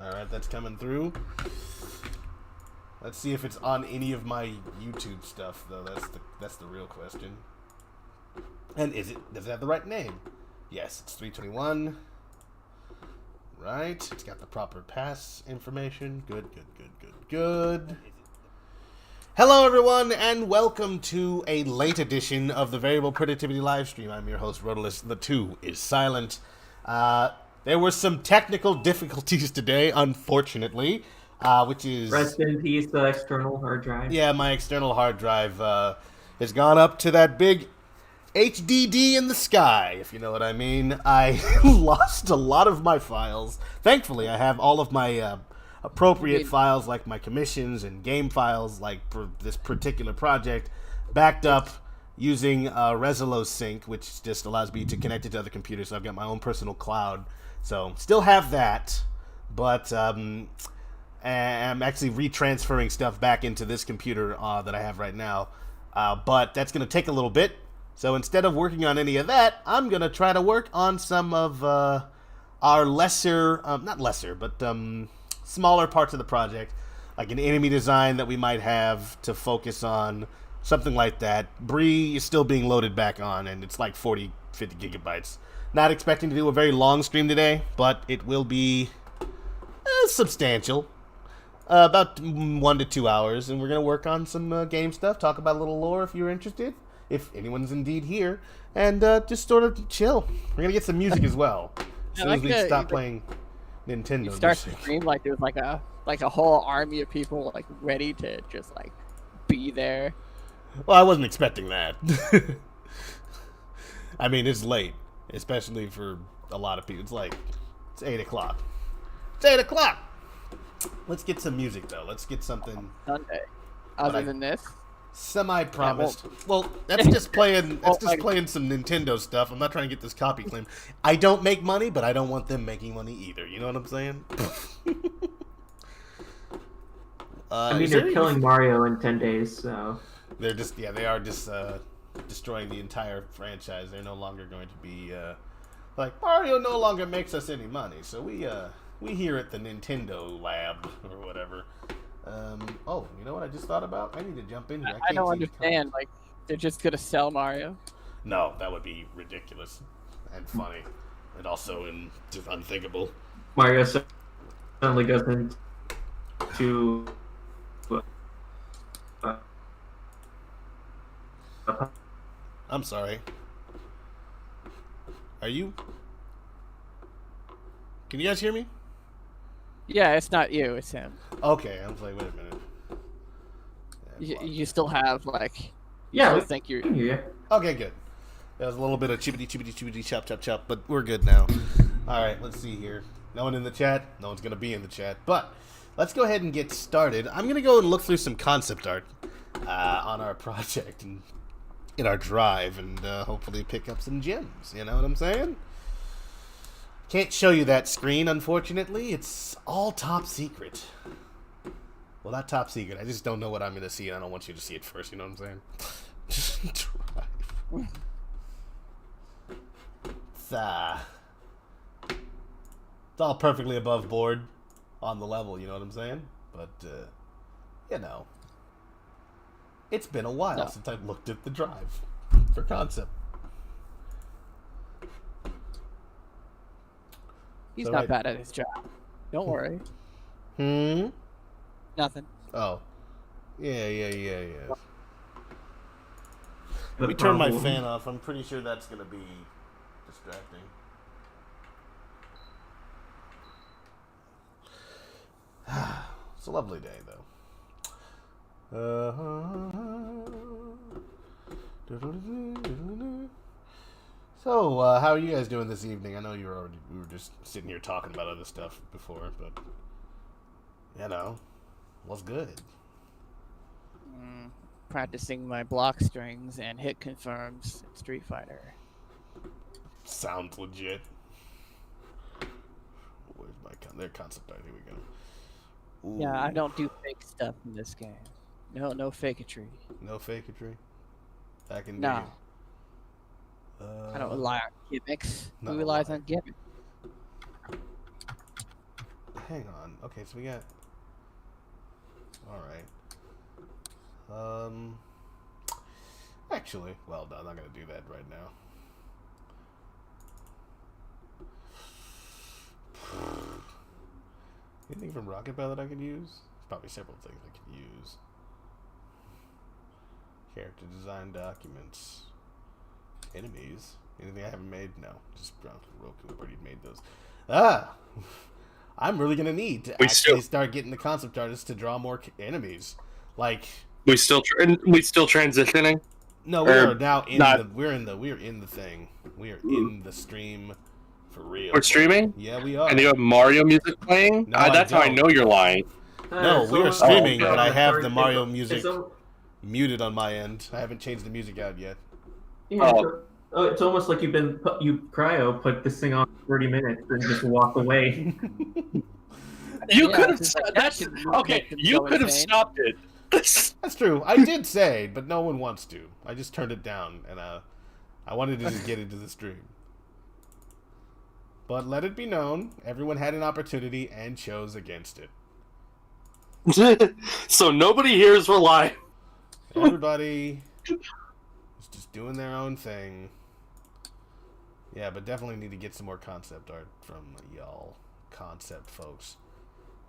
Alright, that's coming through. Let's see if it's on any of my YouTube stuff, though. That's the real question. And does it have the right name? Yes, it's 321. Right. It's got the proper pass information. Good. Hello, everyone, and welcome to a late edition of the Variable Productivity Livestream. I'm your host, Rotalus. The 2 is silent. There were some technical difficulties today, unfortunately, which is... Rest in peace, the external hard drive. Yeah, my external hard drive has gone up to that big HDD in the sky, if you know what I mean. I lost a lot of my files. Thankfully, I have all of my appropriate files, like my commissions and game files, like for this particular project, backed up using Resolo Sync, which just allows me to connect it to other computers. So I've got my own personal cloud. So still have that, but I'm actually retransferring stuff back into this computer that I have right now. But that's going to take a little bit. So instead of working on any of that, I'm going to try to work on some of our lesser, not lesser, but smaller parts of the project, like an enemy design that we might have to focus on, something like that. Bree is still being loaded back on, and it's like 40, 50 gigabytes. Not expecting to do a very long stream today, but it will be substantial. About 1 to 2 hours, and we're going to work on some game stuff, talk about a little lore if you're interested, if anyone's indeed here, and just sort of chill. We're going to get some music as well, as soon as we stop playing Nintendo. You start to stream like there's like a whole army of people like ready to just like be there. Well, I wasn't expecting that. I mean, it's late, especially for a lot of people. It's 8 o'clock. It's 8 o'clock! Let's get some music, though. Let's get something... Sunday. Other than this? Semi-promised. Well, that's just playing some Nintendo stuff. I'm not trying to get this copy claim. I don't make money, but I don't want them making money either. You know what I'm saying? I mean, they're killing Mario in 10 days, so... They are just destroying the entire franchise. They're no longer going to be, like, Mario no longer makes us any money, so we here at the Nintendo lab, or whatever. Oh, you know what I just thought about? I need to jump in here. I don't understand. Like, they're just gonna sell Mario? No, that would be ridiculous and funny, and also just unthinkable. Mario suddenly goes into... I'm sorry. Are you? Can you guys hear me? Yeah, it's not you, it's him. Okay, I was like, wait a minute. You still have like... Yeah, I think you're... Yeah. Okay, good. There was a little bit of chibbity, chop, but we're good now. Alright, let's see here. No one in the chat? No one's going to be in the chat. But let's go ahead and get started. I'm going to go and look through some concept art on our project and in our drive and hopefully pick up some gems. You know what I'm saying? Can't show you that screen, unfortunately. It's all top secret. Well, not top secret. I just don't know what I'm going to see, and I don't want you to see it first. You know what I'm saying? Just drive. It's all perfectly above board on the level, you know what I'm saying? But, you know. It's been a while since I've looked at the drive for concept. He's not bad at his job. Don't worry. Nothing. Oh. Yeah. Let me turn my fan off. I'm pretty sure that's going to be distracting. It's a lovely day, though. So, how are you guys doing this evening? I know we were just sitting here talking about other stuff before, but, you know, what's good? Practicing my block strings and hit confirms in Street Fighter. Sounds legit. Where's their concept art? Here we go. Ooh. Yeah, I don't do fake stuff in this game. No fakeatry. No fakeatry? Back in No. I don't rely on gimmicks. Who relies on gimmicks? hang on. Okay, so we got. All right. Actually, well, no, I'm not gonna do that right now. Anything from Rocket Bell that I could use? There's probably several things I could use. Character design documents. Enemies. Anything I haven't made? No. Just Roku already made those. I'm really gonna need to start getting the concept artists to draw more enemies. Like we still transitioning. No, we are now in the thing. We are in the stream for real. We're streaming? Yeah, we are. And you have Mario music playing? No, that's how I know you're lying. No, we are streaming, but I have the Mario music muted on my end. I haven't changed the music out yet. Yeah, it's almost like you cryo put this thing on 30 minutes and just walk away. You could have. Okay, you could have stopped it. That's true. I did say, but no one wants to. I just turned it down, and I wanted to just get into the stream. But let it be known, everyone had an opportunity and chose against it. So nobody here is relying. Everybody is just doing their own thing. Yeah, but definitely need to get some more concept art from y'all concept folks.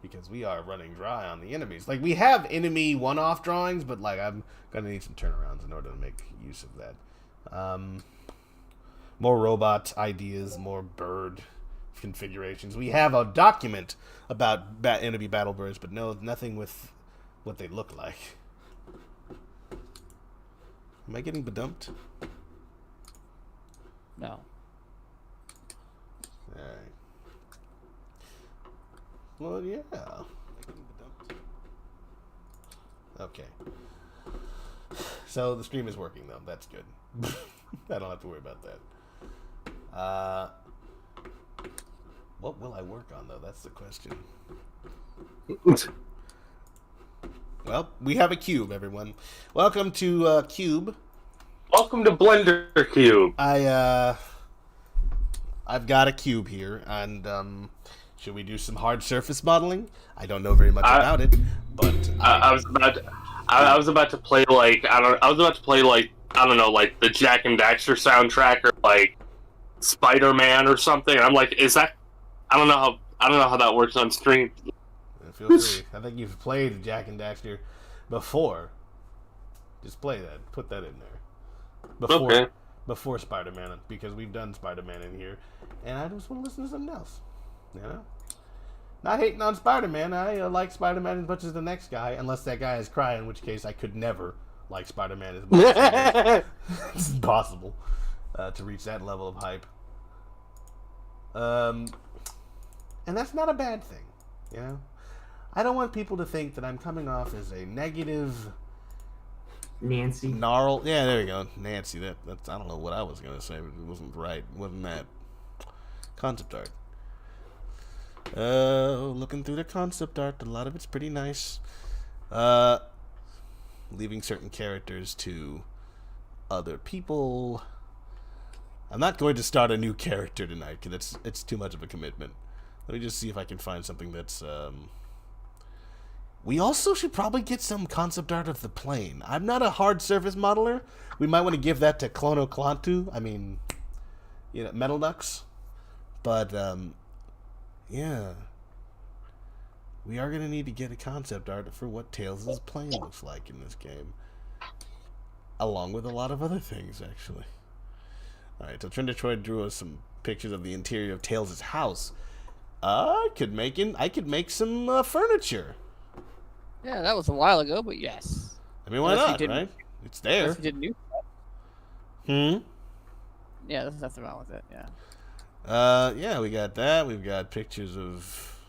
Because we are running dry on the enemies. Like, we have enemy one-off drawings, but, like, I'm going to need some turnarounds in order to make use of that. More robot ideas, more bird configurations. We have a document about enemy battle birds, but no, nothing with what they look like. Am I getting bedumped? No. Alright. Well, yeah. Okay. So the stream is working, though. That's good. I don't have to worry about that. What will I work on, though? That's the question. Well, we have a cube, everyone. Welcome to Cube. Welcome to Blender Cube. I've got a cube here, and should we do some hard surface modeling? I don't know very much about it, but I was about to play like the Jack and Daxter soundtrack or like Spider-Man or something. And I'm like, is that? I don't know how that works on stream. Feel free. I think you've played Jack and Daxter before. Just play that. Put that in there. Before Spider-Man, because we've done Spider-Man in here, and I just want to listen to something else. You know? Not hating on Spider-Man. I like Spider-Man as much as the next guy, unless that guy is crying, in which case I could never like Spider-Man as much as it's impossible to reach that level of hype. And that's not a bad thing, you know? I don't want people to think that I'm coming off as a negative... Nancy. Gnarl. Yeah, there you go. Nancy. That's I don't know what I was going to say, but it wasn't right. Wasn't that concept art? Looking through the concept art, a lot of it's pretty nice. Leaving certain characters to other people. I'm not going to start a new character tonight because it's too much of a commitment. Let me just see if I can find something that's. We also should probably get some concept art of the plane. I'm not a hard surface modeler. We might want to give that to Clono Clantu. I mean, Metal Nux. But yeah, we are gonna need to get a concept art for what Tails' plane looks like in this game, along with a lot of other things, actually. All right, so Trendertroid drew us some pictures of the interior of Tails' house. I could make some furniture. Yeah, that was a while ago, but yes. I mean, why not, right? It's there. Unless he did new stuff. Yeah, there's nothing wrong with it, yeah. Yeah, we got that. We've got pictures of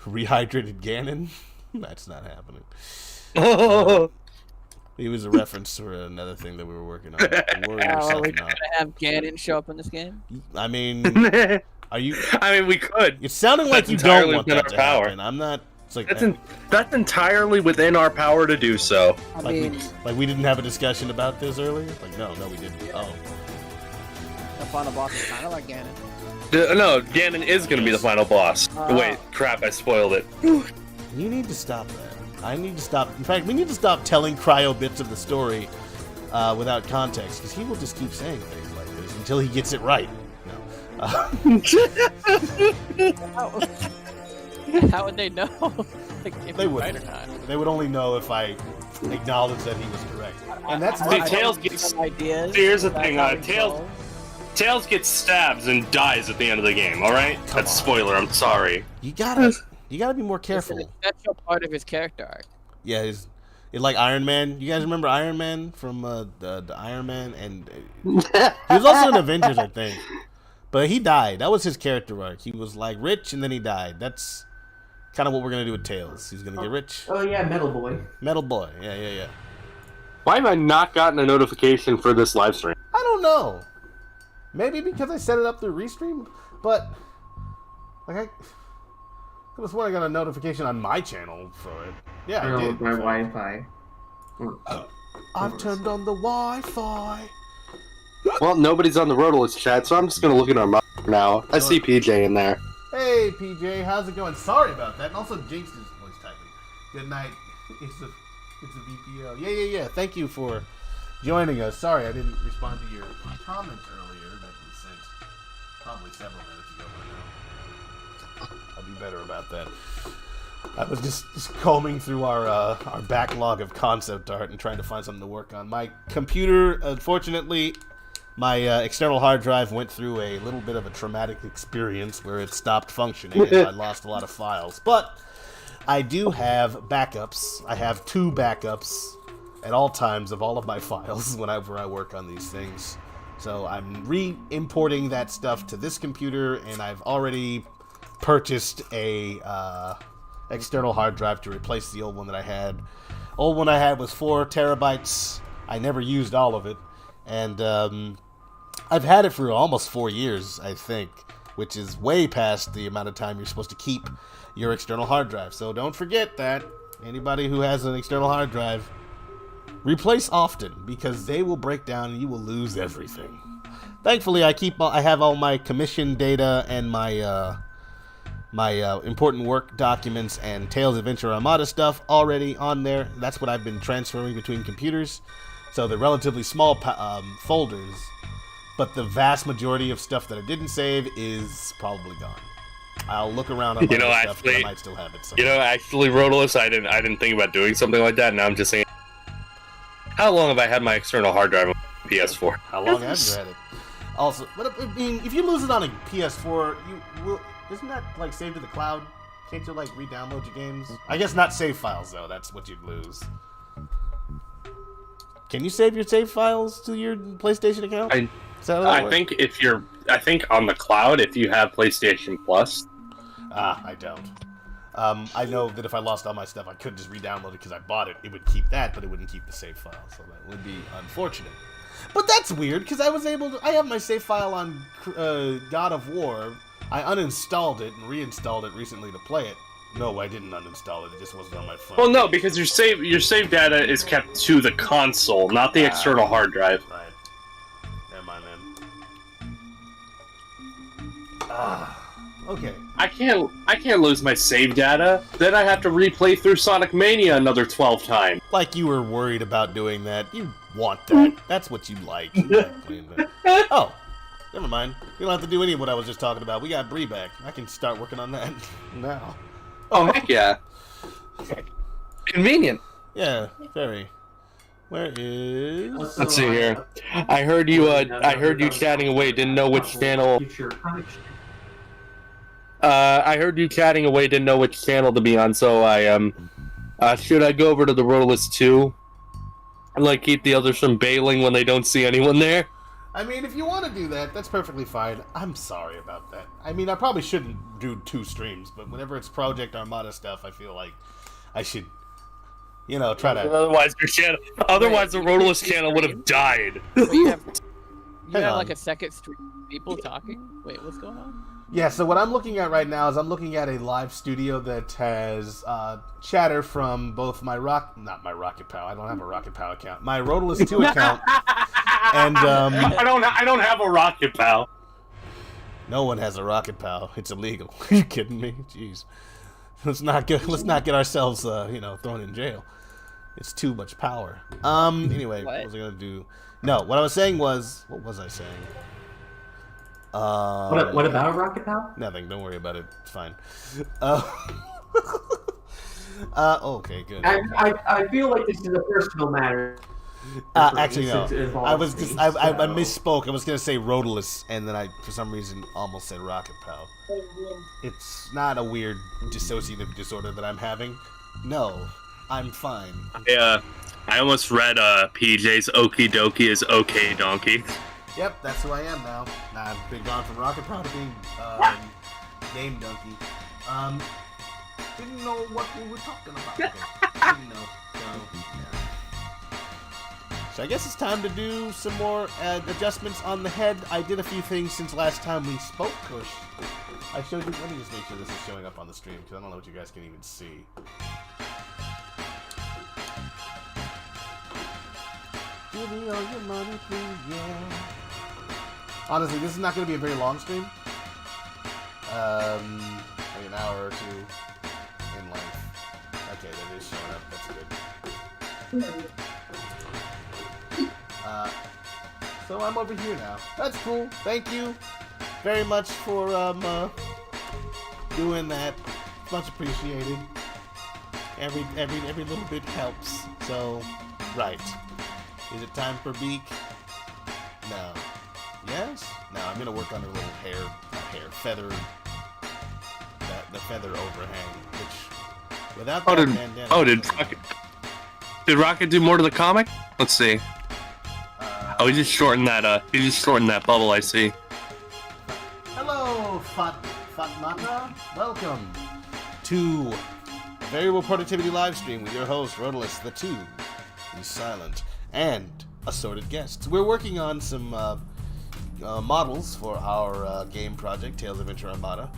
rehydrated Ganon. That's not happening. He was a reference for another thing that we were working on. Are we going to have Ganon show up in this game? I mean, are you? I mean, we could. It's sounding like you don't want that to happen. I'm not. It's like that's entirely within our power to do so. Like we didn't have a discussion about this earlier. Like no, we didn't. Oh, final boss is kind of like Ganon. No, Ganon is going to be the final boss. Wait, crap, I spoiled it. You need to stop that. I need to stop. In fact, we need to stop telling Cryo bits of the story without context, because he will just keep saying things like this until he gets it right. No. How would they know? Like, if They he's would. right or not? They would only know if I acknowledged that he was correct. And that's See, my Tails gets. Ideas. Here's the That's thing, how we Tails. go. Tails gets stabs and dies at the end of the game. All right, Come that's a on. spoiler. I'm sorry. You gotta be more It's careful. an essential part of his character arc. Yeah, it's like Iron Man. You guys remember Iron Man from the Iron Man, and he was also in Avengers, I think. But he died. That was his character arc. He was like rich, and then he died. That's kind of what we're gonna do with Tails. He's gonna get rich. Oh yeah, Metal Boy. Metal Boy. Yeah. Why have I not gotten a notification for this live stream? I don't know. Maybe because I set it up through Restream, but like I could have sworn I got a notification on my channel for it. Yeah, I Oh, did. my Wi-Fi. I've turned on the Wi-Fi. Well, nobody's on the Rotalist chat, so I'm just gonna look at our monitor now. I see PJ in there. Hey PJ, how's it going? Sorry about that. And also Jinx is voice typing. Good night. It's a VPO. Yeah. Thank you for joining us. Sorry I didn't respond to your comment earlier that we sent probably several minutes ago by now. I'll be better about that. I was just combing through our backlog of concept art and trying to find something to work on. My computer, unfortunately, my external hard drive went through a little bit of a traumatic experience where it stopped functioning and I lost a lot of files. But I do have backups. I have 2 backups at all times of all of my files whenever I work on these things. So I'm re-importing that stuff to this computer, and I've already purchased a external hard drive to replace the old one that I had. Old one I had was 4 terabytes. I never used all of it, and I've had it for almost 4 years, I think, which is way past the amount of time you're supposed to keep your external hard drive. So don't forget that. Anybody who has an external hard drive, replace often, because they will break down and you will lose everything. Thankfully, I have all my commission data and my important work documents and Tales Adventure Armada stuff already on there. That's what I've been transferring between computers. So they're relatively small folders, but the vast majority of stuff that I didn't save is probably gone. I'll look around on my other stuff, but I might still have it somewhere. Actually, Rotalist, I didn't think about doing something like that. Now I'm just saying, how long have I had my external hard drive on PS4? How long have you had it? Also, but I mean, if you lose it on a PS4, you will. Isn't that like saved to the cloud? Can't you like re-download your games? I guess not save files though. That's what you'd lose. Can you save your save files to your PlayStation account? Is that how that works? I think on the cloud, if you have PlayStation Plus. I don't. I know that if I lost all my stuff, I could just re-download it because I bought it. It would keep that, but it wouldn't keep the save file, so that would be unfortunate. But that's weird because I was able to. I have my save file on God of War. I uninstalled it and reinstalled it recently to play it. No, I didn't uninstall it. It just wasn't on my phone. Well, no, because your save data is kept to the console, not the external hard drive. Right. Never mind then. Okay. I can't lose my save data. Then I have to replay through Sonic Mania another 12 times. Like you were worried about doing that. You want that. That's what you like. You like playing that. Oh. Never mind. You don't have to do any of what I was just talking about. We got Bree back. I can start working on that now. Oh, heck yeah. Convenient. Yeah, very. Where is... Let's see here. I heard you chatting away, didn't know which channel. I heard you chatting away, didn't know which channel to be on, so should I go over to the Rotalist 2? And like keep the others from bailing when they don't see anyone there? I mean, if you want to do that, that's perfectly fine. I'm sorry about that. I mean, I probably shouldn't do 2 streams, but whenever it's Project Armada stuff, I feel like I should, try to... Otherwise, the Rotalist channel would have died. But you have Hang on. like a second stream of people talking? Wait, what's going on? Yeah, so what I'm looking at right now is I'm looking at a live studio that has chatter from both not my Rocket Pow, I don't have a Rocket Pow account, my Rotalist 2 account, And I don't have a rocket, pal. no one has a rocket, pal. It's illegal. Are you kidding me? Jeez. Let's not get ourselves thrown in jail. It's too much power. Anyway, what was I gonna do? No, what I was saying was, what was I saying? What about a rocket pal? Nothing. Don't worry about it. It's fine. Okay, good. I feel like this is a personal matter. Actually, no. I misspoke. I was gonna say Rhodolus, and then I, for some reason, almost said Rocket Pal. It's not a weird dissociative disorder that I'm having. No, I'm fine. I almost read PJ's Okie Dokie is okay donkey. Yep, that's who I am now. I've been gone from Rocket Pal to being Game Donkey. Didn't know what we were talking about. Didn't know. So I guess it's time to do some more adjustments on the head. I did a few things since last time we spoke. I showed you. Let me just make sure this is showing up on the stream because I don't know what you guys can even see. Give me all your money, please, yeah. Honestly, this is not going to be a very long stream. Maybe an hour or two in length. Okay, that is showing up. That's good. So I'm over here now. That's cool. Thank you very much for doing that. Much appreciated. Every little bit helps. So, right. Is it time for Beak? No. Yes? No, I'm gonna work on her little feather. The feather overhang, which without that bandana. Did Rocket do more to the comic? Let's see. He just shortened that. He just shortened that bubble. I see. Hello, Fatmata. Welcome to Variable Productivity Livestream with your host Rhodolus the Two, who's silent, and assorted guests. We're working on some models for our game project, Tales of Adventure Armada.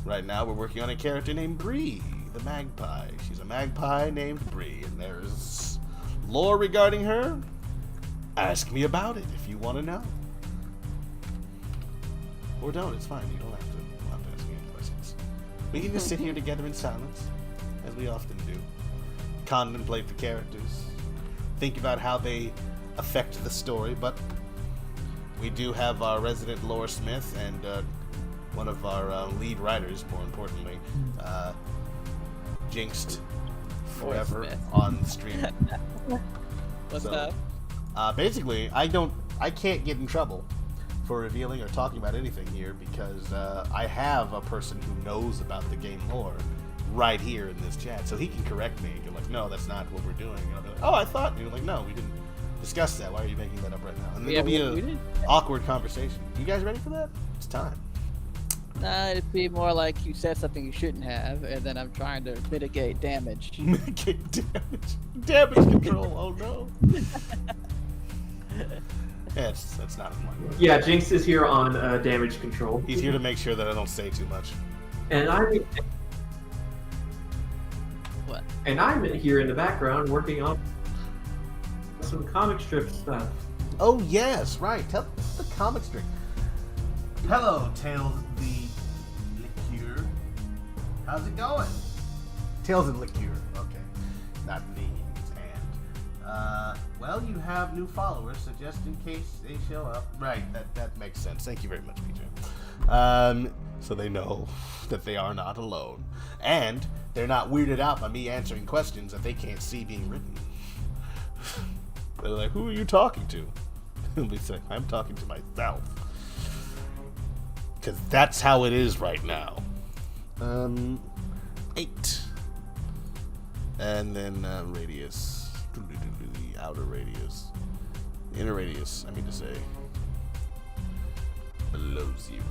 Right now, we're working on a character named Bree, the magpie. She's a magpie named Bree, and there's lore regarding her. Ask me about it if you want to know. Or don't, it's fine. You don't have to ask me any questions. We can just sit here together in silence, as we often do. Contemplate the characters. Think about how they affect the story, but we do have our resident lore smith and one of our lead writers, more importantly, jinxed forever on stream. What's up? Basically, I can't get in trouble for revealing or talking about anything here because I have a person who knows about the game lore right here in this chat, so he can correct me. You're like, no, that's not what we're doing. And I'll be like, oh, I thought. And you're like, no, we didn't discuss that. Why are you making that up right now? And it'll be an awkward conversation. You guys ready for that? It's time. Nah, it'd be more like you said something you shouldn't have, and then I'm trying to mitigate damage. Mitigate damage. Damage control. Oh no. Yeah, that's not as much. Yeah, Jinx is here on damage control. He's here to make sure that I don't say too much. And I'm What? And I'm here in the background working on some comic strip stuff. Oh yes, right. Tell the comic strip. Hello, Tails the Liqueur. How's it going? Tails and Liqueur. Okay, not me. Well, you have new followers, so just in case they show up. Right, that makes sense. Thank you very much, PJ. So they know that they are not alone. And they're not weirded out by me answering questions that they can't see being written. They're like, who are you talking to? I'll be saying, I'm talking to myself. Because that's how it is right now. 8. And then radius. The outer radius. The inner radius, I mean to say. Below 0.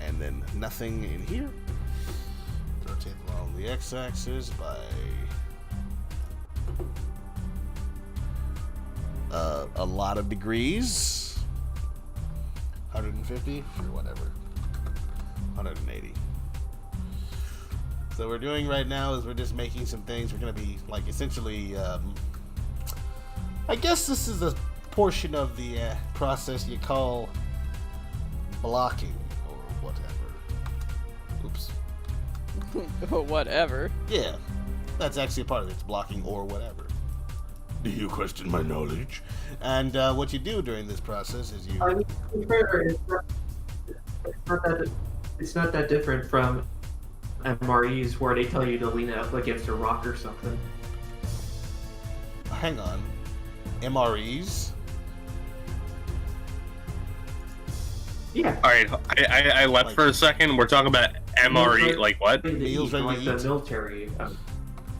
And then nothing in here. Rotate along the x-axis by a lot of degrees. 150 or whatever. 180. So what we're doing right now is we're just making some things. We're going to be like essentially I guess this is a portion of the process you call blocking or whatever. Oops. Whatever. Yeah, that's actually a part of it. It's blocking or whatever. Do you question my knowledge? And what you do during this process is you... I mean, to be fair, it's not that different from MREs where they tell you to lean up against a rock or something. Hang on. MREs? Yeah. All right, I left for a second. We're talking about MRE, like what? Meals ready to like eat. the military.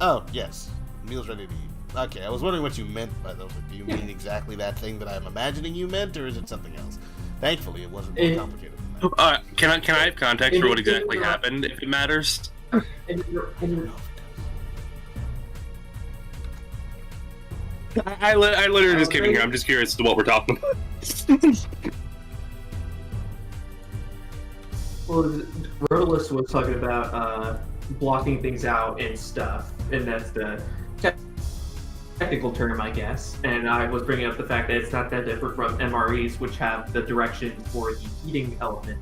Oh, yes. Meals ready to eat. Okay, I was wondering what you meant by those. Like, do you mean exactly that thing that I'm imagining you meant, or is it something else? Thankfully, it wasn't more complicated than that. Can I have context for what exactly happened, if it matters? I literally just kidding here. I'm just curious as to what we're talking about. Well, Rotolist was talking about blocking things out and stuff, and that's the technical term, I guess. And I was bringing up the fact that it's not that different from MREs, which have the directions for the heating element,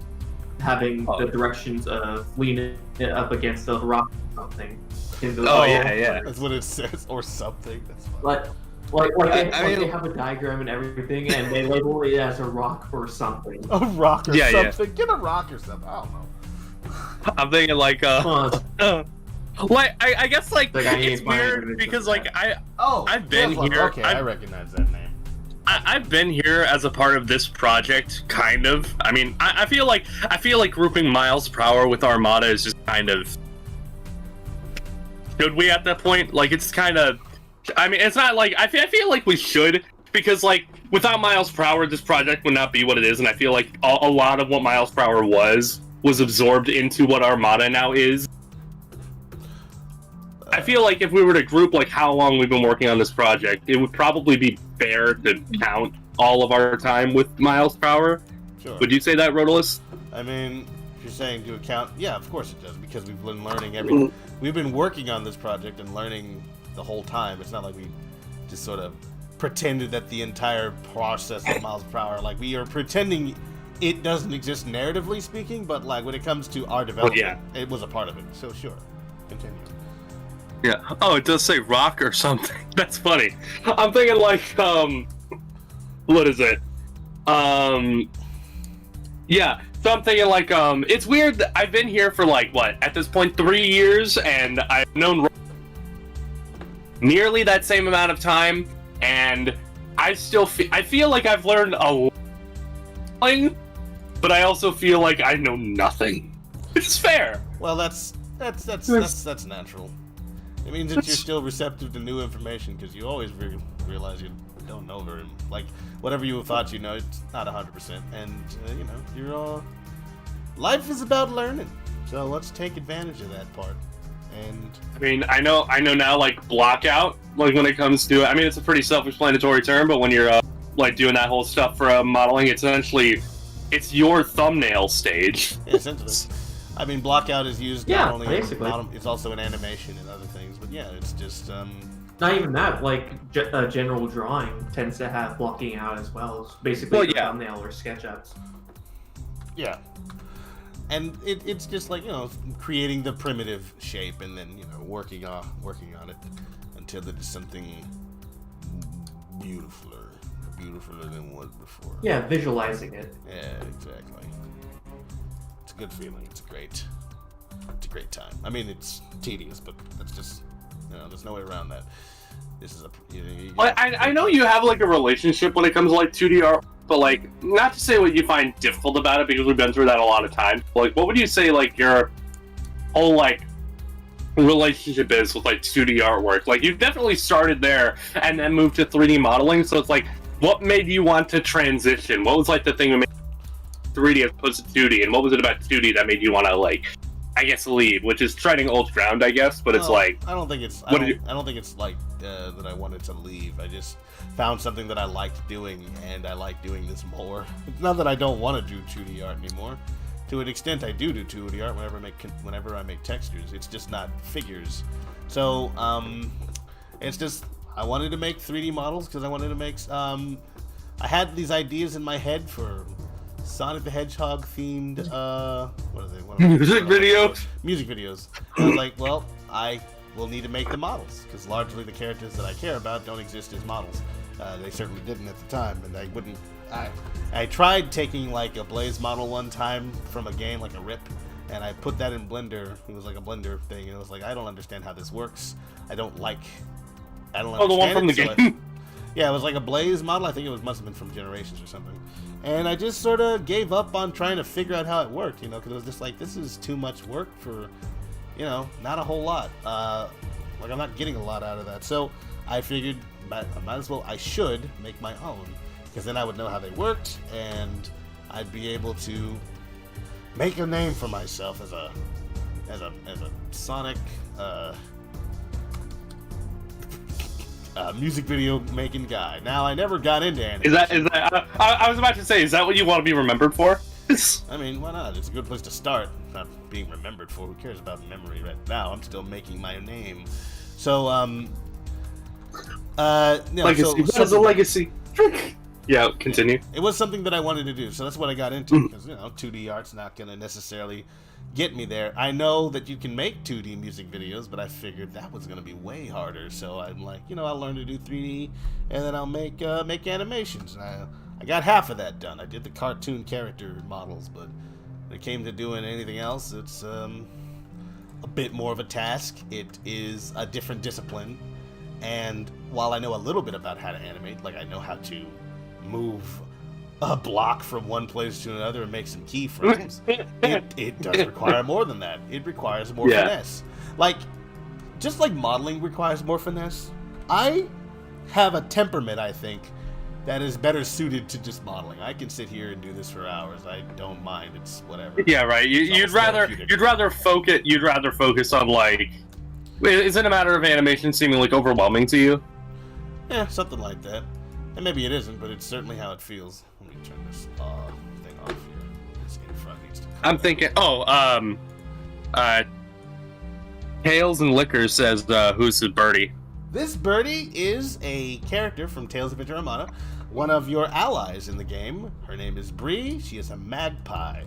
having the directions of leaning it up against a rock or something. Yeah. That's what it says, or something. That's fine. They have a diagram and everything, and they label it as a rock or something. A rock or Yeah, something? Get a rock or something. I don't know. I'm thinking like I guess like it's weird because like I've been here. Okay, I recognize that name. I've been here as a part of this project, kind of. I mean, I feel like grouping miles per hour with Armada is just kind of. Should we at that point? Like, it's kind of. I mean, it's not like I feel like we should, because like without miles per hour, this project would not be what it is, and I feel like a lot of what miles per hour was absorbed into what Armada now is. I feel like if we were to group like how long we've been working on this project, it would probably be fair to count all of our time with miles per hour. Sure. Would you say that, Rotolus? I mean, if you're saying do a count, yeah, of course it does, because we've been learning everything. We've been working on this project and learning the whole time. It's not like we just sort of pretended that the entire process of miles per hour, like we are pretending it doesn't exist narratively speaking, but like when it comes to our development, it was a part of it. So sure, continue. Yeah. Oh, it does say rock or something. That's funny. I'm thinking like, what is it? Yeah. So I'm thinking like, it's weird that I've been here for like, what, at this point, 3 years, and I've known nearly that same amount of time, and I still I feel like I've learned a lot, but I also feel like I know nothing. Which is fair. Well, that's natural. It means that you're still receptive to new information, because you always realize you don't know very, like, whatever you thought you know, it's not 100%, and you know, you're all. Life is about learning, so let's take advantage of that part. And I mean, I know now, like, blockout, like, when it comes to, I mean, it's a pretty self-explanatory term, but when you're, like, doing that whole stuff for modeling, it's essentially, it's your thumbnail stage. Yeah, essentially. I mean, blockout is used not only basically. It's also in animation and other things, but yeah, it's just, Not even that, like, general drawing tends to have blocking out as well. It's basically thumbnail or SketchUps. Yeah. And it's just like, you know, creating the primitive shape and then, you know, working on it until it is something beautifuler than what before. Yeah, visualizing it. Yeah, exactly. It's a good feeling. It's a great time. I mean, it's tedious, but that's just, you know, there's no way around that. This is I know you have like a relationship when it comes to like 2D art, but like, not to say what you find difficult about it, because we've been through that a lot of times. Like, what would you say like your whole like relationship is with like 2D artwork? Like, you've definitely started there and then moved to 3D modeling, so it's like, what made you want to transition? What was like the thing that made 3D as opposed to 2D, and what was it about 2D that made you want to, like, I guess, leave, which is treading old ground, I guess, but it's like... I don't think it's like that I wanted to leave. I just found something that I liked doing, and I like doing this more. It's not that I don't want to do 2D art anymore. To an extent, I do 2D art whenever I make textures. It's just not figures. So, it's just... I wanted to make 3D models because I wanted to make I had these ideas in my head for Sonic the Hedgehog themed what are they? Music videos. Music videos. I was like, well, I will need to make the models because largely the characters that I care about don't exist as models. They certainly didn't at the time, and I wouldn't. I tried taking like a Blaze model one time from a game, like a rip, and I put that in Blender. It was like a Blender thing, and it was like, I don't understand how this works. I don't understand. Oh, the one from the game. Yeah, it was like a Blaze model. I think must have been from Generations or something. And I just sort of gave up on trying to figure out how it worked, because it was just like, this is too much work for, not a whole lot. Like, I'm not getting a lot out of that. So I figured I should make my own, because then I would know how they worked, and I'd be able to make a name for myself as a Sonic music video making guy. Now, I never got into animation. Is that? I was about to say, is that what you want to be remembered for? I mean, why not? It's a good place to start. Not being remembered for. Who cares about memory right now? I'm still making my name. So, legacy. What is a legacy? Yeah, continue. It was something that I wanted to do, so that's what I got into. Because 2D art's not going to necessarily get me there. I know that you can make 2D music videos, but I figured that was going to be way harder. So I'm like, I'll learn to do 3D, and then I'll make animations. And I got half of that done. I did the cartoon character models, but when it came to doing anything else, it's a bit more of a task. It is a different discipline, and while I know a little bit about how to animate, like I know how to move a block from one place to another and make some keyframes, it does require more than that. It requires more finesse. Like, just like modeling requires more finesse, I have a temperament, I think, that is better suited to just modeling. I can sit here and do this for hours. I don't mind. It's whatever. Yeah, right. You'd rather focus on, like, isn't a matter of animation seeming like overwhelming to you? Yeah, something like that. And maybe it isn't, but it's certainly how it feels. Let me turn this thing off here. This in front needs to. I'm thinking. Tails and Liquor says, "Who's the birdie?" This birdie is a character from Tales of Adventure Armada, one of your allies in the game. Her name is Bree. She is a magpie,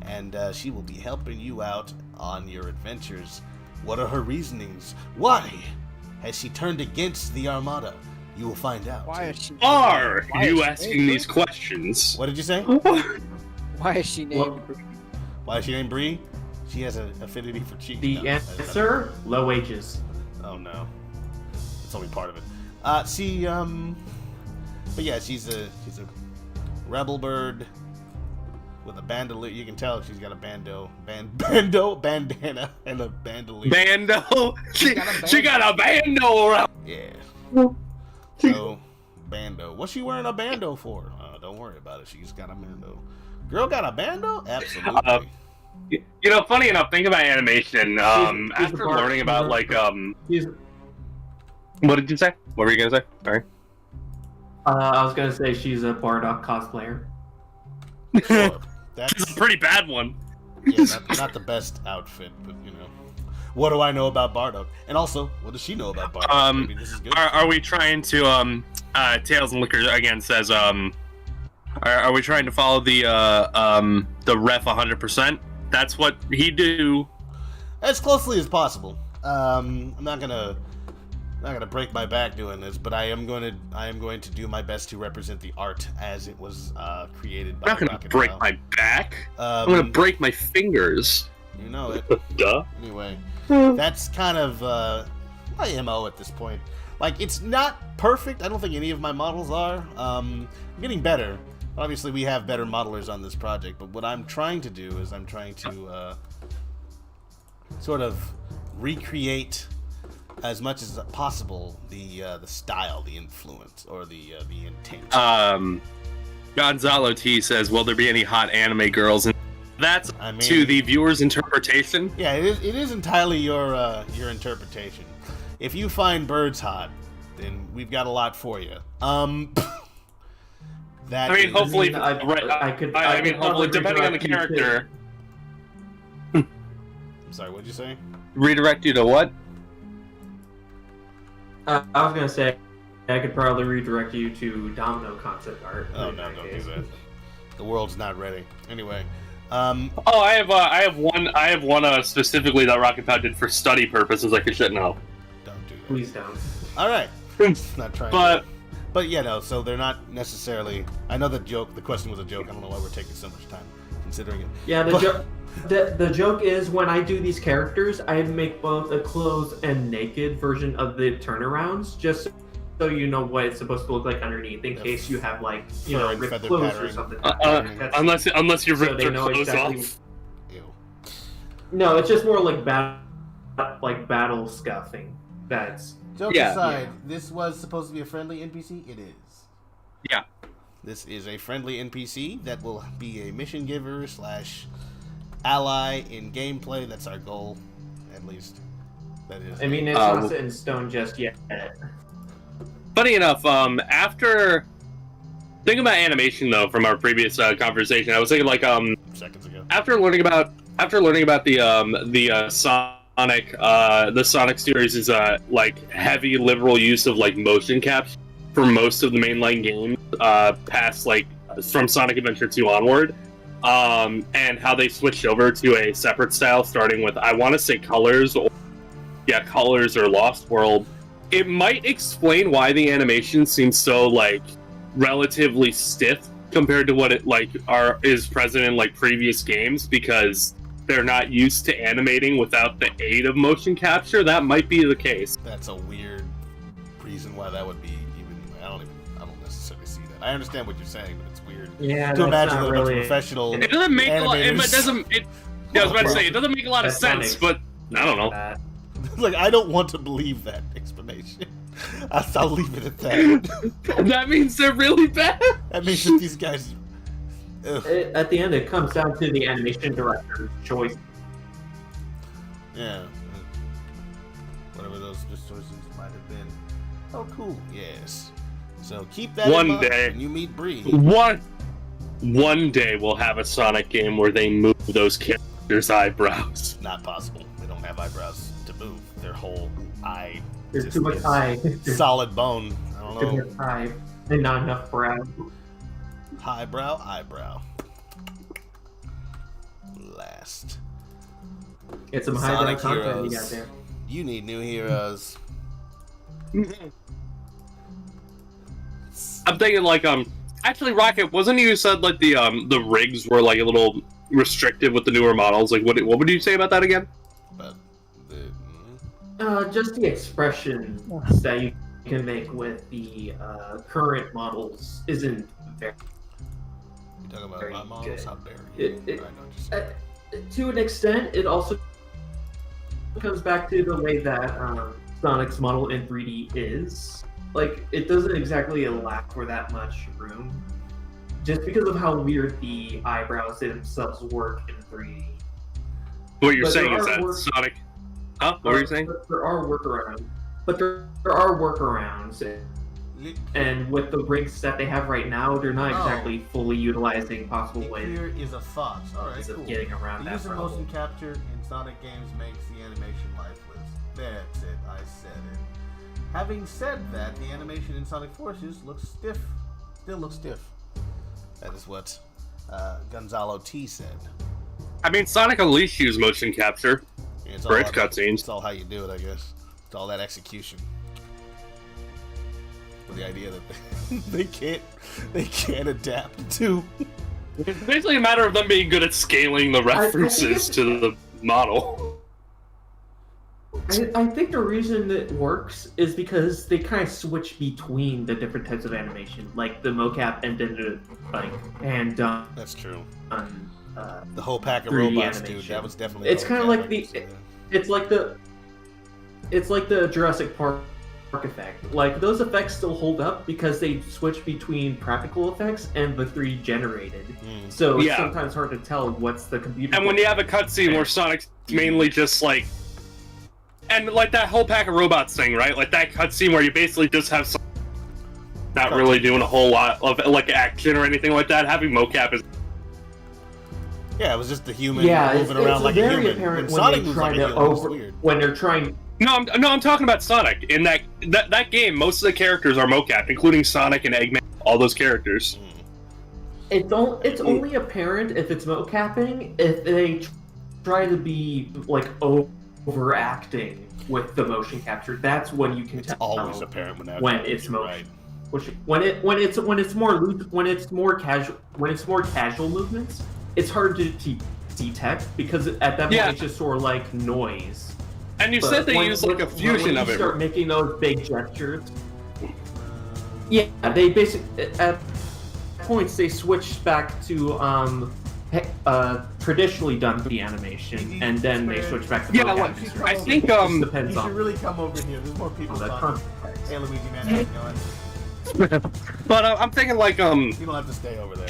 and she will be helping you out on your adventures. What are her reasonings? Why has she turned against the Armada? You will find out. Why is she? Are you asking these questions? What did you say? Why is she named Bree? Why is she named Bree? She has an affinity for cheese. The answer: low wages. Oh no, it's only part of it. But yeah, she's a rebel bird with a bandolier. You can tell she's got a bandana, and a bandolier. Bando. She got a bando around. Yeah. So, bando. What's she wearing a bando for? Don't worry about it. She's got a bando. Girl got a bando? Absolutely. Funny enough, think about animation. After learning about what did you say? What were you gonna say? Sorry. I was gonna say she's a Bardock cosplayer. Sure. That's a pretty bad one. Yeah, not the best outfit, but what do I know about Bardock? And also, what does she know about Bardock? Maybe this is good. Are we trying to Tails and Liquor again says are we trying to follow the ref 100%? That's what he do. As closely as possible. I'm not gonna break my back doing this, but I am going to do my best to represent the art as it was created by. I'm not gonna break my back. I'm gonna break my fingers. You know it. Duh. Anyway, that's kind of my MO at this point. Like, it's not perfect. I don't think any of my models are. I'm getting better. Obviously, we have better modelers on this project, but what I'm trying to do is I'm trying to sort of recreate as much as possible the style, the influence, or the intent. Gonzalo T says, "Will there be any hot anime girls?" And that's to the viewer's interpretation. Yeah, it is entirely your interpretation. If you find birds hot, then we've got a lot for you. Hopefully, hopefully, depending on the character. I'm sorry, what'd you say? Redirect you to what? I was gonna say, I could probably redirect you to Domino concept art. Oh in no, that don't case. do that. The world's not ready. Anyway, Oh, I have one specifically that Rocket Pad did for study purposes. I could shit no. don't do that. Please don't. All right, not trying. But yeah, no. So they're not necessarily. I know the question was a joke. I don't know why we're taking so much time considering it. Yeah, the joke is when I do these characters, I make both a clothed and naked version of the turnarounds, just so you know what it's supposed to look like underneath, in case you have like Fur and ripped feather clothes pattern. or something. Unless you so ripped they your know clothes exactly. off. Ew. No, it's just more like battle scuffing. That's Joke Yeah. aside, this was supposed to be a friendly NPC. It is. Yeah. This is a friendly NPC that will be a mission giver / ally in gameplay. That's our goal, at least. That is. I mean, it's not set in stone just yet. Funny enough, after thinking about animation though from our previous conversation, I was thinking like seconds ago. after learning about the Sonic series is like heavy liberal use of like motion capture for most of the mainline games past like from Sonic Adventure 2 onward, and how they switched over to a separate style starting with I want to say Colors or Lost World. It might explain why the animation seems so like relatively stiff compared to what it like is present in like previous games, because they're not used to animating without the aid of motion capture. That might be the case. That's a weird reason why that would be even. I don't necessarily see that. I understand what you're saying, but it's weird Yeah, to imagine not that a bunch of really. professional. It doesn't make a lot. I was about to say it doesn't make a lot of That's sense, but I don't know. Like, I don't want to believe that explanation. I'll leave it at that. That means they're really bad. That means that these guys. Ugh. At the end, it comes down to the animation director's choice. Yeah. Whatever those choices might have been. Oh, cool. Yes. So keep that One in mind day. when you meet Bree. One day we'll have a Sonic game where they move those characters' eyebrows. Not possible. They don't have eyebrows to move. Their whole eye. There's just too much is eye. Solid bone. I don't Too know. much eye and not enough brow. Highbrow, eyebrow. Last. Get some highbrow Sonic content you Heroes. got there. You need new heroes. I'm thinking like actually Rocket, wasn't you said like the rigs were like a little restricted with the newer models? Like what would you say about that again? But the Just the expressions that you can make with the current models isn't very. you talking about Very my models? good. How dare It- you? it- I know what you're saying. To an extent, it also comes back to the way that Sonic's model in 3D is. Like, it doesn't exactly allow for that much room, just because of how weird the eyebrows themselves work in 3D. What you're But saying there is are that work- Sonic. Huh? What were you saying? There are workarounds, but there are workarounds, and with the rigs that they have right now, they're not Oh. exactly fully utilizing possible ways Here is a fox. Alright, of cool. getting around The that use of problem. motion capture in Sonic games makes the animation lifeless. That's it, I said it. Having said that, the animation in Sonic Forces looks stiff. Still looks stiff. That is what Gonzalo T said. I mean, Sonic Unleashed used motion capture. It's For all its about- cutscenes. It's all how you do it, I guess. It's all that execution. With the idea that they can't adapt to. It's basically a matter of them being good at scaling the references to the model. I think the reason it works is because they kind of switch between the different types of animation, like the mocap and then the That's true. uh, The whole pack of 3D robots, dude. animation. That was definitely. It's the kind of whole like the pack, it's like the Jurassic Park effect. Like those effects still hold up because they switch between practical effects and the 3D generated. Mm. So it's Yeah. sometimes hard to tell what's the computer. And when you have a cutscene where Sonic's mainly just like, and like that whole pack of robots thing, right? Like that cutscene where you basically just have Sonic not really doing a whole lot of like action or anything like that. Having mocap is Yeah, it was just the human yeah, moving it's around like a very human. apparent When when Sonic they moves try like a to human, it was over weird. when they're trying I'm talking about Sonic. In that game, most of the characters are mocap, including Sonic and Eggman. All those characters. It's only apparent if it's mocapping if they try to be like overacting with the motion capture. That's when you can It's tell. always apparent when it's motion. When it's more casual movements, it's hard to detect because at that point it's just sort of like noise. And you said they use like a fusion of it. When you start making those big gestures, yeah, they basically at points they switched back to traditionally done the animation, and then they switched back to mocap. I think You should really come over here. There's more people talking. Hey, Luigi, man, how's it going? But I'm thinking like You don't have to stay over there.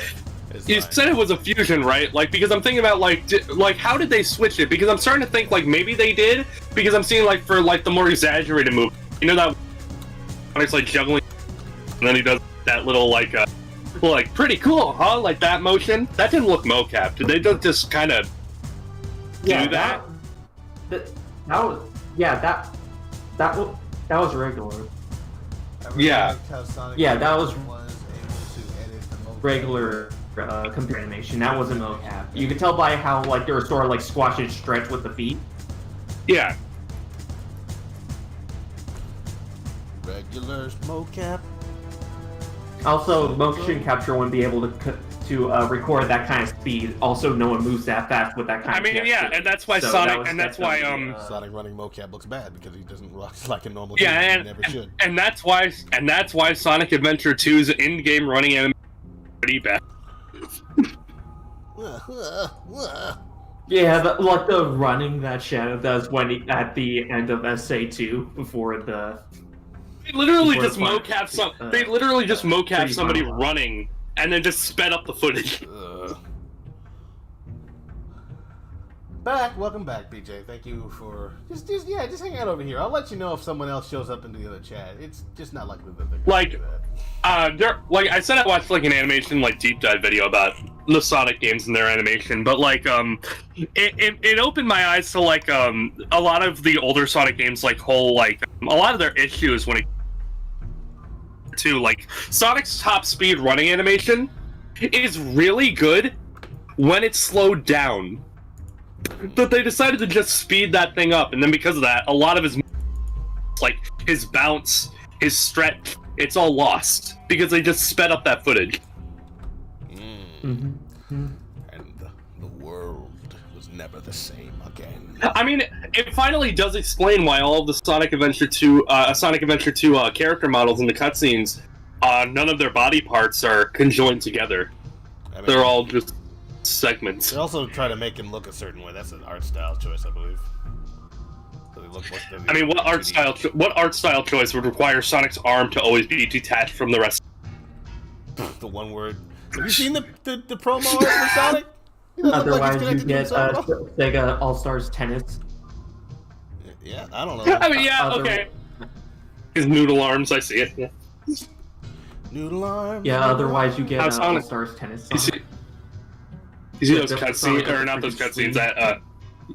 It's you fine. said it was a fusion, right? Like because I'm thinking about like how did they switch it? Because I'm starting to think like maybe they did because I'm seeing like for like the more exaggerated move, you know that it's like juggling, and then he does that little like pretty cool, huh? Like that motion that didn't look mocap. Did they just kind of do that? That was regular. Yeah. Yeah, that was regular computer animation. That wasn't mocap. You could tell by how like they were sort of like squash and stretch with the feet. Yeah. Regular mocap. Also, motion capture wouldn't be able to record that kind of speed. Also, no one moves that fast with that kind of gesture. Yeah, and that's why So Sonic, that and that's why Sonic running mocap looks bad because he doesn't rock like a normal yeah, human. and He never should. and that's why Sonic Adventure 2's in-game running animation is pretty bad. Yeah, like the running that Shadow does at the end of SA2 before the. They literally Before just the mocap somebody running and then just sped up the footage. Welcome back, BJ. Thank you for just hang out over here. I'll let you know if someone else shows up into the other chat. It's just not likely that they're gonna do that. Like I said, I watched like an animation like deep dive video about the Sonic games and their animation, but like it opened my eyes to like a lot of the older Sonic games, like a lot of their issues when it to like Sonic's top speed running animation is really good when it's slowed down. But they decided to just speed that thing up, and then because of that, a lot of his like his bounce, his stretch, it's all lost because they just sped up that footage. And the world was never the same again. I mean, it finally does explain why all of the Sonic Adventure 2 character models in the cutscenes, none of their body parts are conjoined together. I mean, they're all just segments. They also try to make him look a certain way. That's an art style choice, I believe. So they look like I mean, what art style choice would require Sonic's arm to always be detached from the rest? The one word. Have you seen the promo art for Sonic? Otherwise, you get Sega All-Stars Tennis. Yeah, I don't know. I mean, yeah, okay. His noodle arms, I see it. Yeah. Noodle arms. Yeah, otherwise you get All-Stars Tennis. You see those cutscenes, or not those cutscenes, that,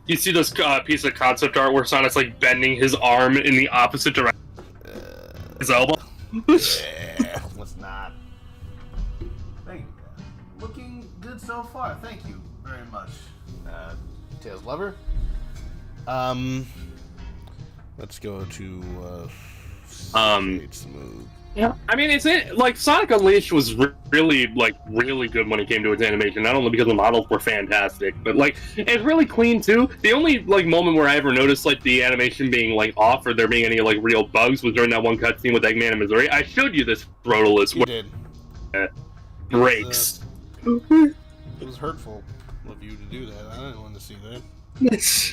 you see those piece of concept art where Sonic's, like, bending his arm in the opposite direction. His elbow? Yeah, let's not. Thank you. Looking good so far. Thank you very much, Tails Lover. Let's go to, Smooth. Yeah, I mean, like Sonic Unleashed was really good when it came to its animation. Not only because the models were fantastic, but like it's really clean too. The only like moment where I ever noticed like the animation being like off or there being any like real bugs was during that one cutscene with Eggman in Missouri. I showed you this, Rodolus. You did. Breaks. It was hurtful of you to do that. I didn't want to see that.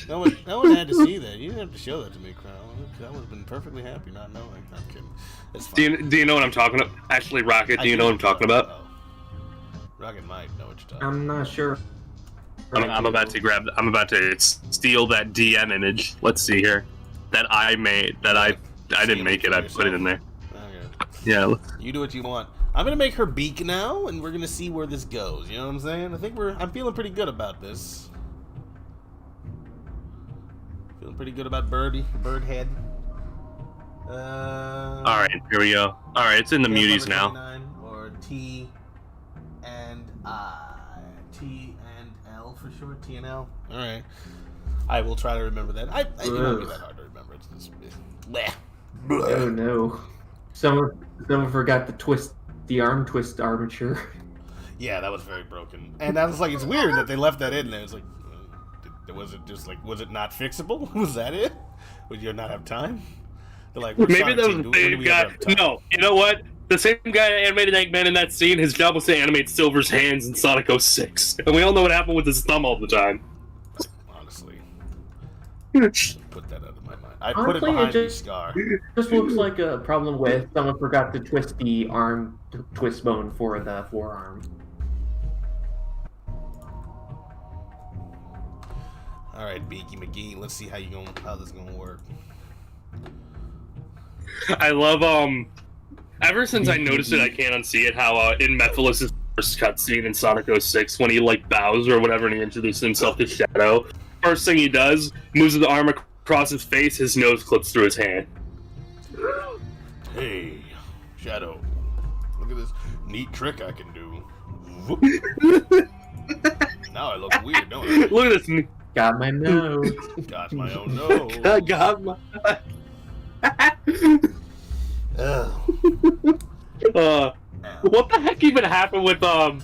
No one had to see that. You didn't have to show that to me, Crown. I would have been perfectly happy not knowing. I'm kidding. It's fine. Do you know what I'm talking about? Actually, Rocket, do you know what I'm talking about? Oh. Rocket might know what you're talking about. I'm not sure. I'm about to steal that DM image. Let's see here. That I made. That I didn't make it. I put it in there. Okay. Yeah. You do what you want. I'm gonna make her beak now, and we're gonna see where this goes. You know what I'm saying? I'm feeling pretty good about this. Feeling pretty good about bird head. Alright, here we go. Alright, it's in the muties now. Or T and I. T and L for short. T and L. Alright. I will try to remember that. It won't be that hard to remember. It's just... Bleh. Oh no. Someone forgot to the arm twist armature. Yeah, that was very broken. And I was like, it's weird that they left that in there. It's like, was it just like, was it not fixable? Was that it? Would you not have time? They're like, maybe that was the same guy. No, you know what? The same guy that animated Eggman in that scene, his job was to animate Silver's hands in Sonic 06. And we all know what happened with his thumb all the time. Honestly. Put that out of my mind. I put it behind the scar. Just looks like a problem with someone forgot to twist the arm twist bone for the forearm. All right, Beaky McGee. Let's see how this is gonna work. I love ever since I noticed it, I can't unsee it. How in Mephiles' first cutscene in Sonic 06, when he like bows or whatever, and he introduces himself to Shadow, first thing he does, moves the arm across his face, his nose clips through his hand. Hey, Shadow, look at this neat trick I can do. Now I look weird, don't I? Look at this. Got my nose. Got my own nose. I got my. What the heck even happened with No,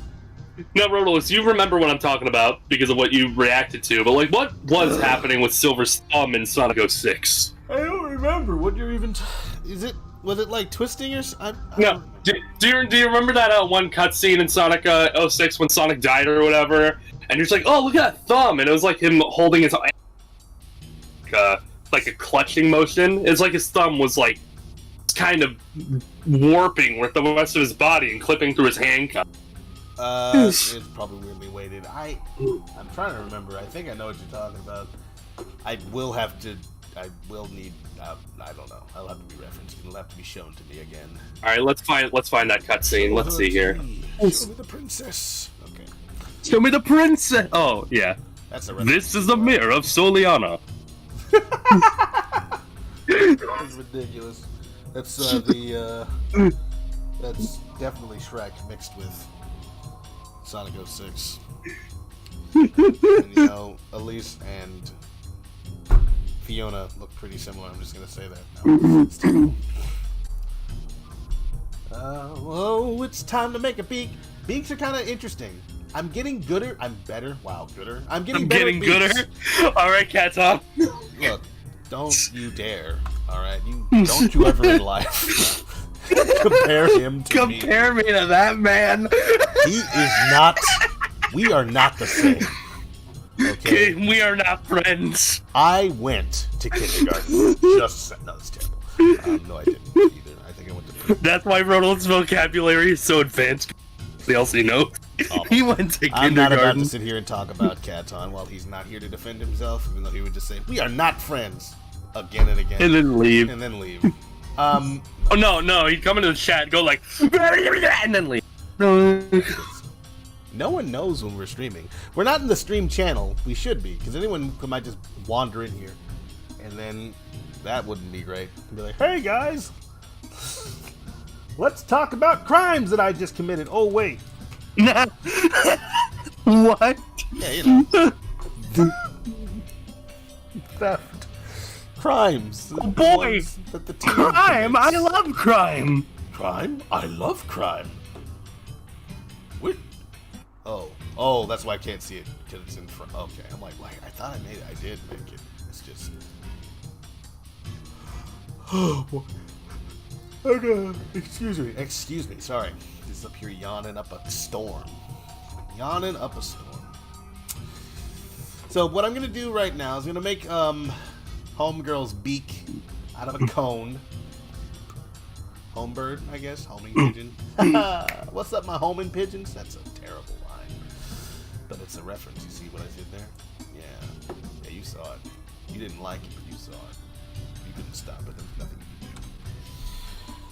Rodolus, you remember what I'm talking about because of what you reacted to, but like, what was happening with Silver's thumb in Sonic 06? I don't remember what you're even. Was it like twisting or? No. Do you remember that one cutscene in Sonic 06 when Sonic died or whatever? And you're just like, oh, look at that thumb, and it was like him holding his like a clutching motion. It's like his thumb was like kind of warping with the rest of his body and clipping through his handcuff. It's probably weirdly weighted. I'm trying to remember. I think I know what you're talking about. I will need. I don't know. I'll have to be referenced. It'll have to be shown to me again. All right, let's find that cutscene. Let's see here. Show me the princess. Okay. Show me the princess. Oh yeah. That's a. This is the mirror of Soliana. That's ridiculous. That's that's definitely Shrek mixed with Sonic 06. And, Elise and Fiona look pretty similar. I'm just gonna say that now. Oh, it's time to make a beak. Beaks are kind of interesting. I'm getting gooder. I'm better. Wow, gooder. I'm getting gooder. All right, Cat's off. Look, don't you dare. All right, don't you ever in life compare him to me. Compare me to that man. He is not. We are not the same. Okay, we are not friends. I went to kindergarten. No, that's terrible. No, I didn't either. I think I went to. That's why Ronald's vocabulary is so advanced. They also know. He went to kindergarten. I'm not about to sit here and talk about Katon while he's not here to defend himself, even though he would just say, "We are not friends," again and again, and then leave. Oh no, he'd come into the chat, and go like, and then leave. No one knows when we're streaming. We're not in the stream channel. We should be, because anyone might just wander in here, and then that wouldn't be great. Be like, "Hey guys, let's talk about crimes that I just committed." Oh wait. What? Yeah, theft. Crimes. Oh boy! Crime! I love crime! Crime? I love crime. What? Oh, that's why I can't see it, because it's in front. Okay, I'm like, I thought I made it. I did make it. It's just... Oh, boy. Okay. Excuse me, sorry. Just up here yawning up a storm. So what I'm gonna do right now is gonna make Homegirl's beak out of a cone. Homebird, I guess. Homing pigeon. What's up, my homing pigeons? That's a terrible line, but it's a reference. You see what I did there? Yeah, you saw it. You didn't like it, but you saw it. You couldn't stop it. There was nothing you could do.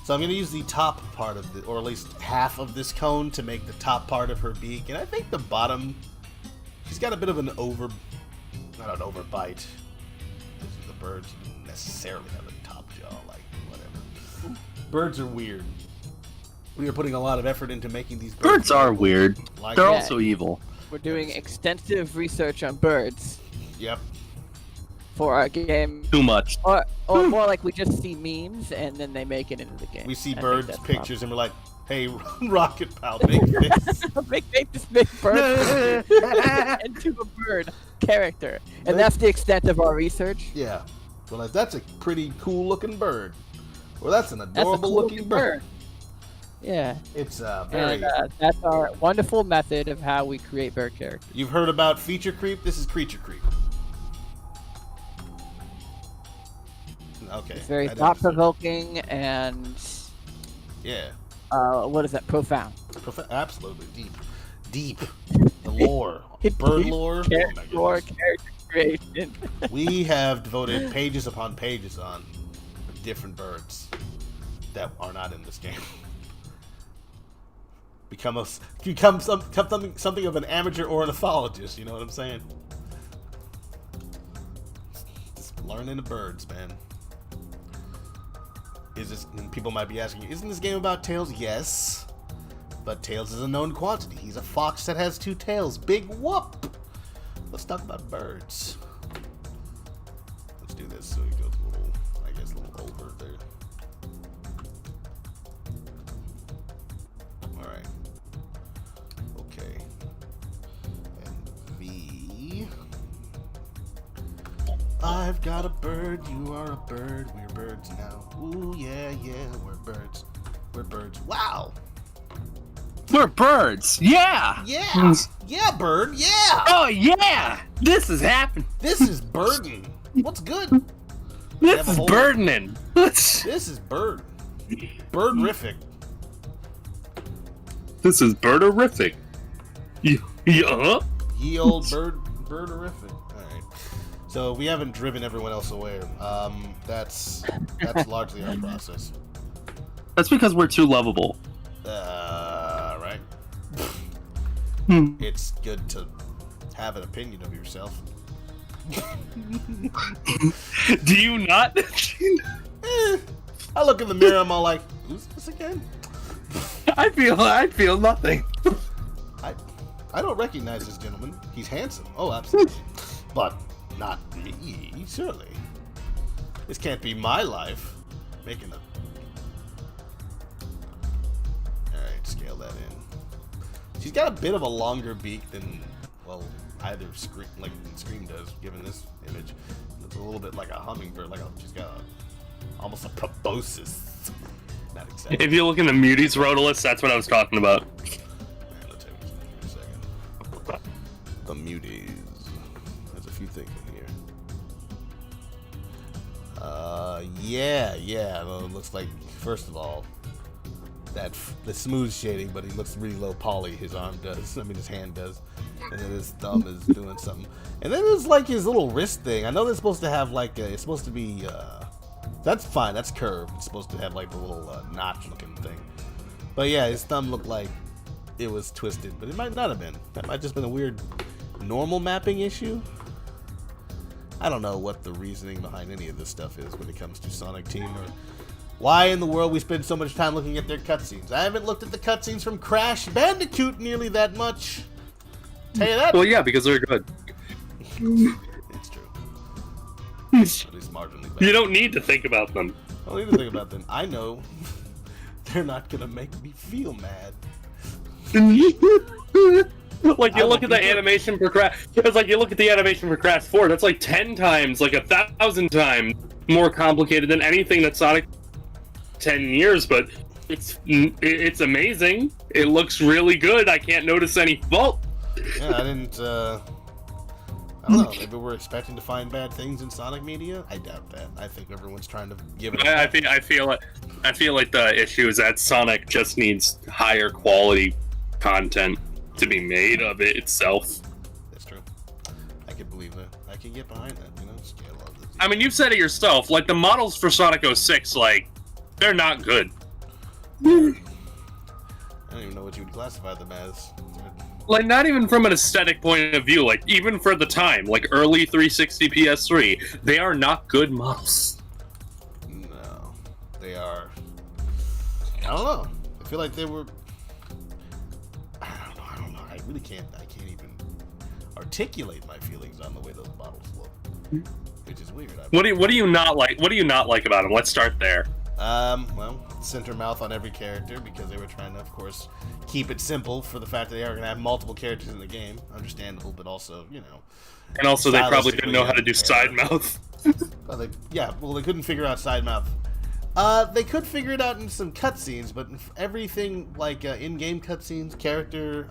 So I'm going to use the top part of the, or at least half of this cone to make the top part of her beak. And I think the bottom, she's got a bit of an not an overbite. birds necessarily have a top jaw. Like, whatever. Birds are weird. We are putting a lot of effort into making these birds. Birds are weird. Like They're that. also evil. We're doing extensive research on birds Yep. for our game. Too much. Or more like we just see memes and then they make it into the game. We see I think birds that's pictures and we're like, hey, Rocket Pal, make this. make this big bird into a bird character. And that's the extent of our research. Yeah. Well, like, that's a pretty cool looking bird. Well, that's an That's a adorable cool looking bird. Yeah. It's very. And that's our wonderful method of how we create bird characters. You've heard about feature creep? This is creature creep. Okay. It's very I don't thought-provoking and understand. Yeah. what is that? Profound. Absolutely deep. The lore, bird lore. Oh my More goodness. character creation. We have devoted pages upon pages on different birds that are not in this game. Become something of an amateur ornithologist. You know what I'm saying? Just learning the birds, man. Is this? And people might be asking, isn't this game about tails? Yes, but tails is a known quantity. He's a fox that has 2 tails. Big whoop. Let's talk about birds. Let's do this so he goes a little, I guess, a little over there. All right. Okay. And V. I've got a bird, you are a bird, we're birds now. Ooh, yeah, we're birds. We're birds. Wow! We're birds. Yeah. Yeah! Yeah, bird, yeah! Oh yeah. This is happening. This is birding. What's good? This have a is whole- burdening. This is bird. Birdrific. This is birderific. Yeah. Ye old birderific. Alright. So we haven't driven everyone else away. That's largely our process. That's because we're too lovable. Right. It's good to have an opinion of yourself. Do you not? I look in the mirror, I'm all like, who's this again? I feel nothing. I don't recognize this gentleman. He's handsome. Oh, absolutely. But not me, surely. This can't be my life. Making a... Alright, scale that in. She's got a bit of a longer beak than, well, either Scream does, given this image. It's a little bit like a hummingbird, she's got almost a proboscis. Not exactly. If you look in the Muties Rotolus, that's what I was talking about. Man, let's take a second. The Muties. There's a few things in here. Yeah. Well, it looks like, first of all, the smooth shading, but he looks really low poly. His arm does. I mean, his hand does. And then his thumb is doing something. And then there's like his little wrist thing. I know they're supposed to have it's supposed to be, that's fine. That's curved. It's supposed to have like the little notch looking thing. But yeah, his thumb looked like it was twisted, but it might not have been. That might have just been a weird normal mapping issue. I don't know what the reasoning behind any of this stuff is when it comes to Sonic Team, or why in the world we spend so much time looking at their cutscenes. I haven't looked at the cutscenes from Crash Bandicoot nearly that much. Tell you that. Well, yeah, because they're good. It's true. At least marginally better. You don't need to think about them. I don't need to think about them. I know they're not gonna make me feel mad. Like you look at the animation for Crash. It's like you look at the animation for Crash 4. That's like 10 times, like 1,000 times more complicated than anything that Sonic 10 years. But it's amazing. It looks really good. I can't notice any fault. Yeah, I didn't. I don't know. Maybe we're expecting to find bad things in Sonic media. I doubt that. I think everyone's trying to give it. I feel like the issue is that Sonic just needs higher quality content to be made of it itself. That's true. I can believe that. I can get behind that. You know, scale all this. I mean, you've said it yourself. Like the models for Sonic 06, like they're not good. I don't even know what you would classify them as. like not even from an aesthetic point of view, like even for the time, like early 360 PS3, they are not good models. No, they are. I don't know. I feel like they were. I don't know. I really can't. I can't even articulate my feelings on the way those models look, which is weird. What do you not like? What do you not like about them? Let's start there. Well, center mouth on every character because they were trying to, of course, keep it simple for the fact that they are going to have multiple characters in the game. Understandable, but also, you know. And also, they probably didn't know how to do side mouth. Well, they couldn't figure out side mouth. They could figure it out in some cutscenes, but everything like in-game cutscenes, character,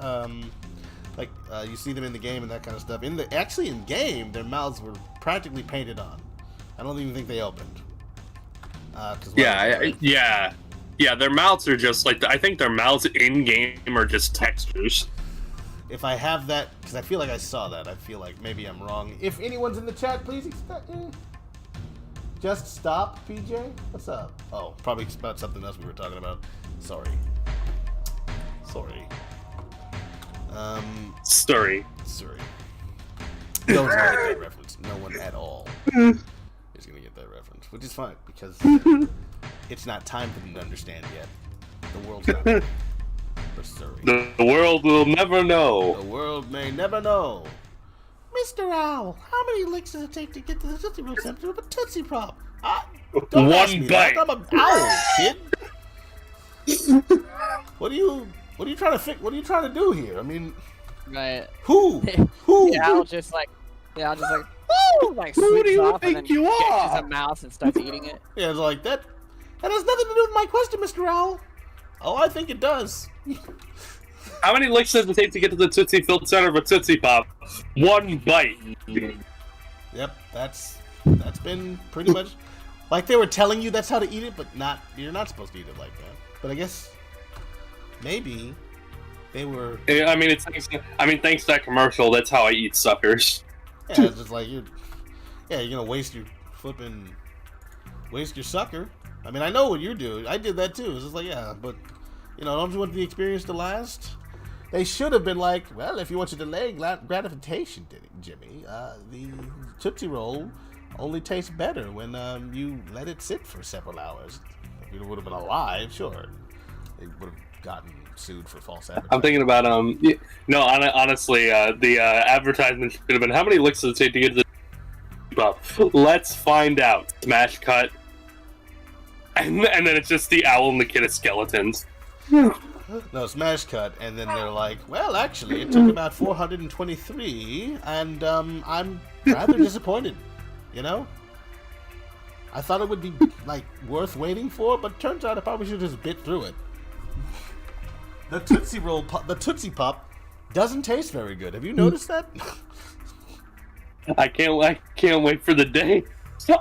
you see them in the game and that kind of stuff. Actually in game, their mouths were practically painted on. I don't even think they opened. Yeah. Their mouths are just like I think their mouths in game are just textures. If I have that, because I feel like I saw that. I feel like maybe I'm wrong. If anyone's in the chat, please just stop, PJ. What's up? Oh, probably about something else we were talking about. Sorry. Story. No one's gonna get that reference. No one at all is gonna get that reference, which is fine because it's not time for them to understand yet. The world's not ready for Surrey. The world will never know. The world may never know. Mr. Owl, how many licks does it take to get to the Tootsie Roll Center of a Tootsie Pop? Don't ask me bite. that. I'm an owl, kid. What are you trying to What are you trying to do here? I mean, Right. who? The owl just like, woo! Like Who do sweeps you off think and then you catches are? a mouse and starts eating it. Yeah, it's like that. That has nothing to do with my question, Mr. Owl. Oh, I think it does. How many licks does it take to get to the Tootsie Filled Center of a Tootsie Pop? One bite. Yep, that's been pretty much like they were telling you that's how to eat it, but you're not supposed to eat it like that. But I guess maybe they were. I mean, thanks to that commercial, that's how I eat suckers. Yeah, it's just like you're gonna waste your sucker. I mean, I know what you're doing. I did that too. It's just like, yeah, but don't you want the experience to last? They should have been like, well, if you want to delay gratification, Jimmy, the Tootsie Roll only tastes better when you let it sit for several hours. If it would have been alive, sure, they would have gotten sued for false advertising. I'm thinking about honestly, the advertisement should have been how many licks does it take to get to the pop? Let's find out. Smash cut, and then it's just the owl and the kid of skeletons. No, smash cut, and then they're like, well, actually, it took about 423, and I'm rather disappointed, I thought it would be, like, worth waiting for, but turns out I probably should have just bit through it. The Tootsie Pop doesn't taste very good. Have you noticed that? I can't wait for the day.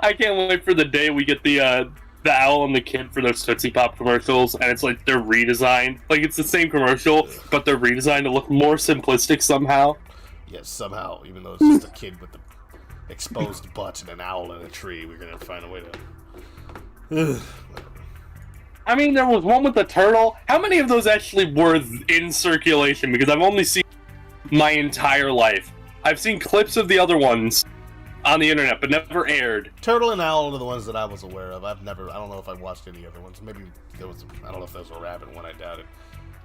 I can't wait for the day we get the owl and the kid for those Tootsie Pop commercials, and it's like they're redesigned. Like it's the same commercial, but they're redesigned to look more simplistic somehow. Yes, somehow, even though it's just a kid with the exposed butt and an owl in a tree, we're gonna find a way to. I mean, there was one with the turtle. How many of those actually were in circulation? Because I've only seen my entire life. I've seen clips of the other ones on the internet, but never aired. Turtle and owl are the ones that I was aware of. I don't know if I've watched any other ones. Maybe there was. I don't know if there was a rabbit one. I doubt it.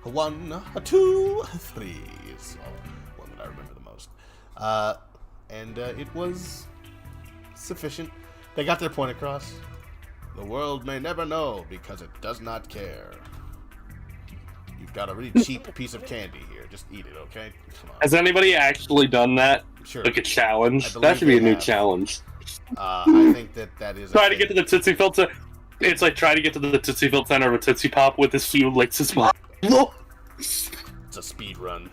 1, 2, 3 is one that I remember the most. And it was sufficient. They got their point across. The world may never know because it does not care. You've got a really cheap piece of candy here. Just eat it, okay? Come on. Has anybody actually done that? Sure. Like a challenge? That should be a new challenge. I think that is. Try to get to the Tootsie Filter. It's like try to get to the Tootsie Field Center of a Tootsie Pop with as few licks as possible. It's a speed run.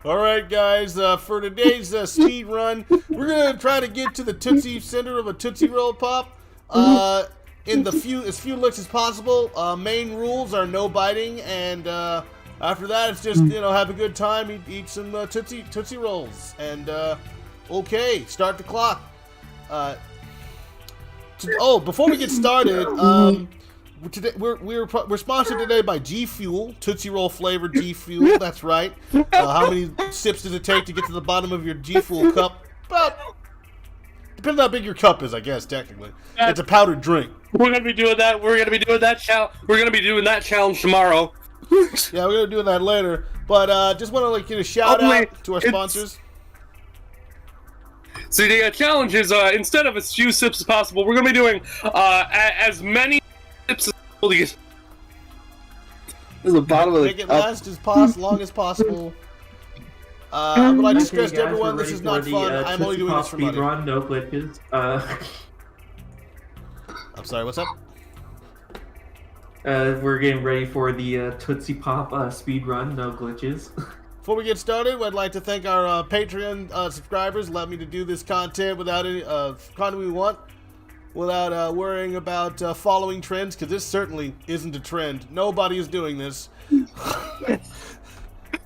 All right, guys. For today's speed run, we're gonna try to get to the Tootsie Center of a Tootsie Roll Pop. In as few licks as possible. Main rules are no biting, and after that, it's just have a good time, eat some Tootsie Rolls, and okay, start the clock. Before we get started, Today we're sponsored today by G Fuel, Tootsie Roll flavored G Fuel. That's right. How many sips does it take to get to the bottom of your G Fuel cup? About, depends on how big your cup is, I guess. Technically, it's a powdered drink. We're gonna be doing that. We're gonna be doing that challenge tomorrow. Yeah, we're gonna do that later. But just want to give a shout out to our sponsors. So the challenge is instead of as few sips as possible, we're gonna be doing as many sips as possible to get to the bottom of the Make it last as long as possible. But I just stressed guys, everyone, we're this ready is for not the, fun. I'm only Tootsie doing Pop this for money. speedrun, no glitches. I'm sorry, what's up? We're getting ready for the Tootsie Pop speedrun, no glitches. Before we get started, I'd like to thank our Patreon subscribers. Allow me to do this content without any content we want, without worrying about following trends, because this certainly isn't a trend. Nobody is doing this.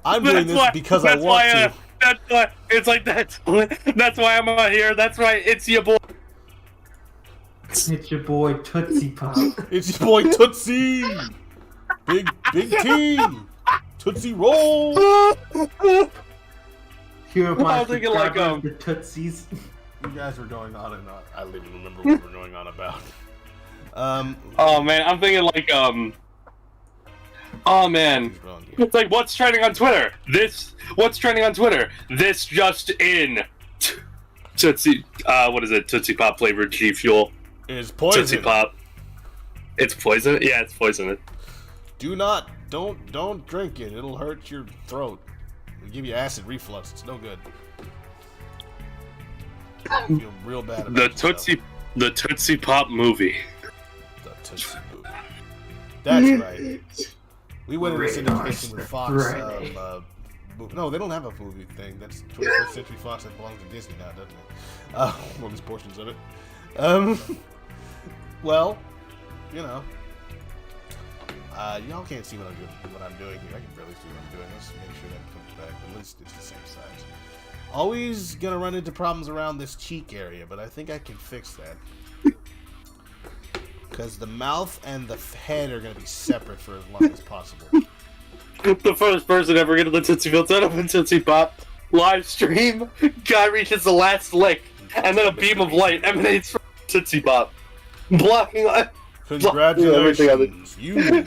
I'm doing this because I want to. That's why it's like that. That's why I'm out here. That's right. It's your boy. It's your boy Tootsie Pop. It's your boy Tootsie. Big team. Tootsie Roll. Here are my I was thinking like, subscribers, the Tootsies. You guys were going on and on. I don't even remember what we were going on about. Oh man, I'm thinking like Oh man, it's like what's trending on Twitter? What's trending on Twitter? This just in. Tootsie, what is it? Tootsie Pop flavored G Fuel. Is poison. Tootsie Pop. It's poison. Yeah, it's poison. Don't drink it. It'll hurt your throat. It'll give you acid reflux. It's no good. I feel real bad about The Tootsie Pop movie. The Tootsie movie. That's right. We went into syndication with Fox. No, they don't have a movie thing. That's 21st Century Fox. That belongs to Disney now, doesn't it? Well, there's portions of it. Well, you know. Y'all can't see what I'm doing here. I can barely see what I'm doing. Let's make sure that comes back. At least it's the same size. Always gonna run into problems around this cheek area, but I think I can fix that. Because the mouth and the head are gonna be separate for as long as possible. The first person ever get to the Tootsie Field set up in Tootsie Pop live stream. Guy reaches the last lick, and then a beam of light emanates from Tootsie Pop, blocking. Congratulations, you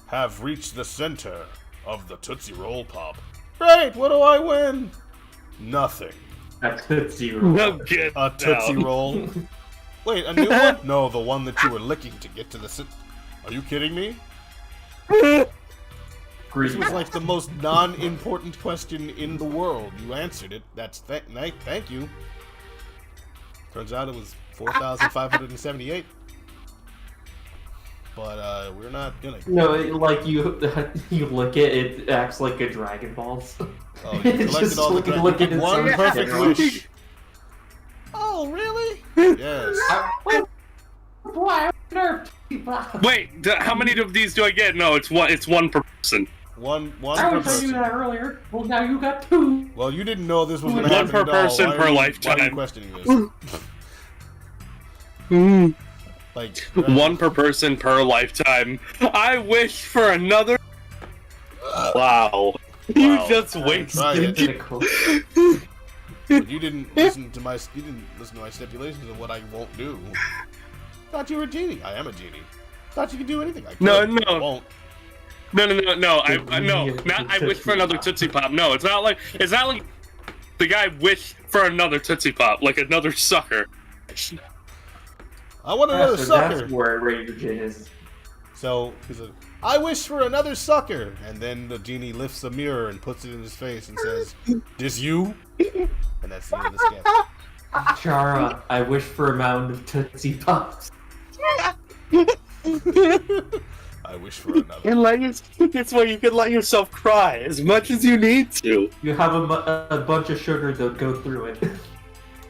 have reached the center of the Tootsie Roll Pop. Great, what do I win? Nothing. A Tootsie Roll. No, get A Tootsie down. Roll? Wait, a new one? No, the one that you were licking to get to the... Are you kidding me? This was like the most non-important question in the world. You answered it. That's thank you. Turns out it was 4,578. But we're not gonna. No, like you lick it, it acts like a Dragon Balls. Oh, you collected all the Dragon Balls. One perfect wish. Oh, really? Yes. Wait, how many of these do I get? No, it's one. It's one per person. One I per was telling you person. that earlier. Well, now you got two. Well, you didn't know this was gonna One happen per at all. person Why per are you- lifetime. Why are you questioning this? Like One per person per lifetime. I wish for another. Wow. You just Try wasted. it. But you didn't listen to my stipulations of what I won't do. Thought you were a genie. I am a genie. Thought you could do anything. I could. No. I won't. No. Not I wish for another Tootsie Pop. No, it's not like the guy wished for another Tootsie Pop, like another sucker. I want another sucker. That's where Ranger is. So he said, "I wish for another sucker," and then the genie lifts a mirror and puts it in his face and says, "This you?" And that's the end of the sketch. Chara, I wish for a mound of Tootsie Pops. I wish for another. It's where you can let yourself cry as much as you need to. You have a bunch of sugar to go through it.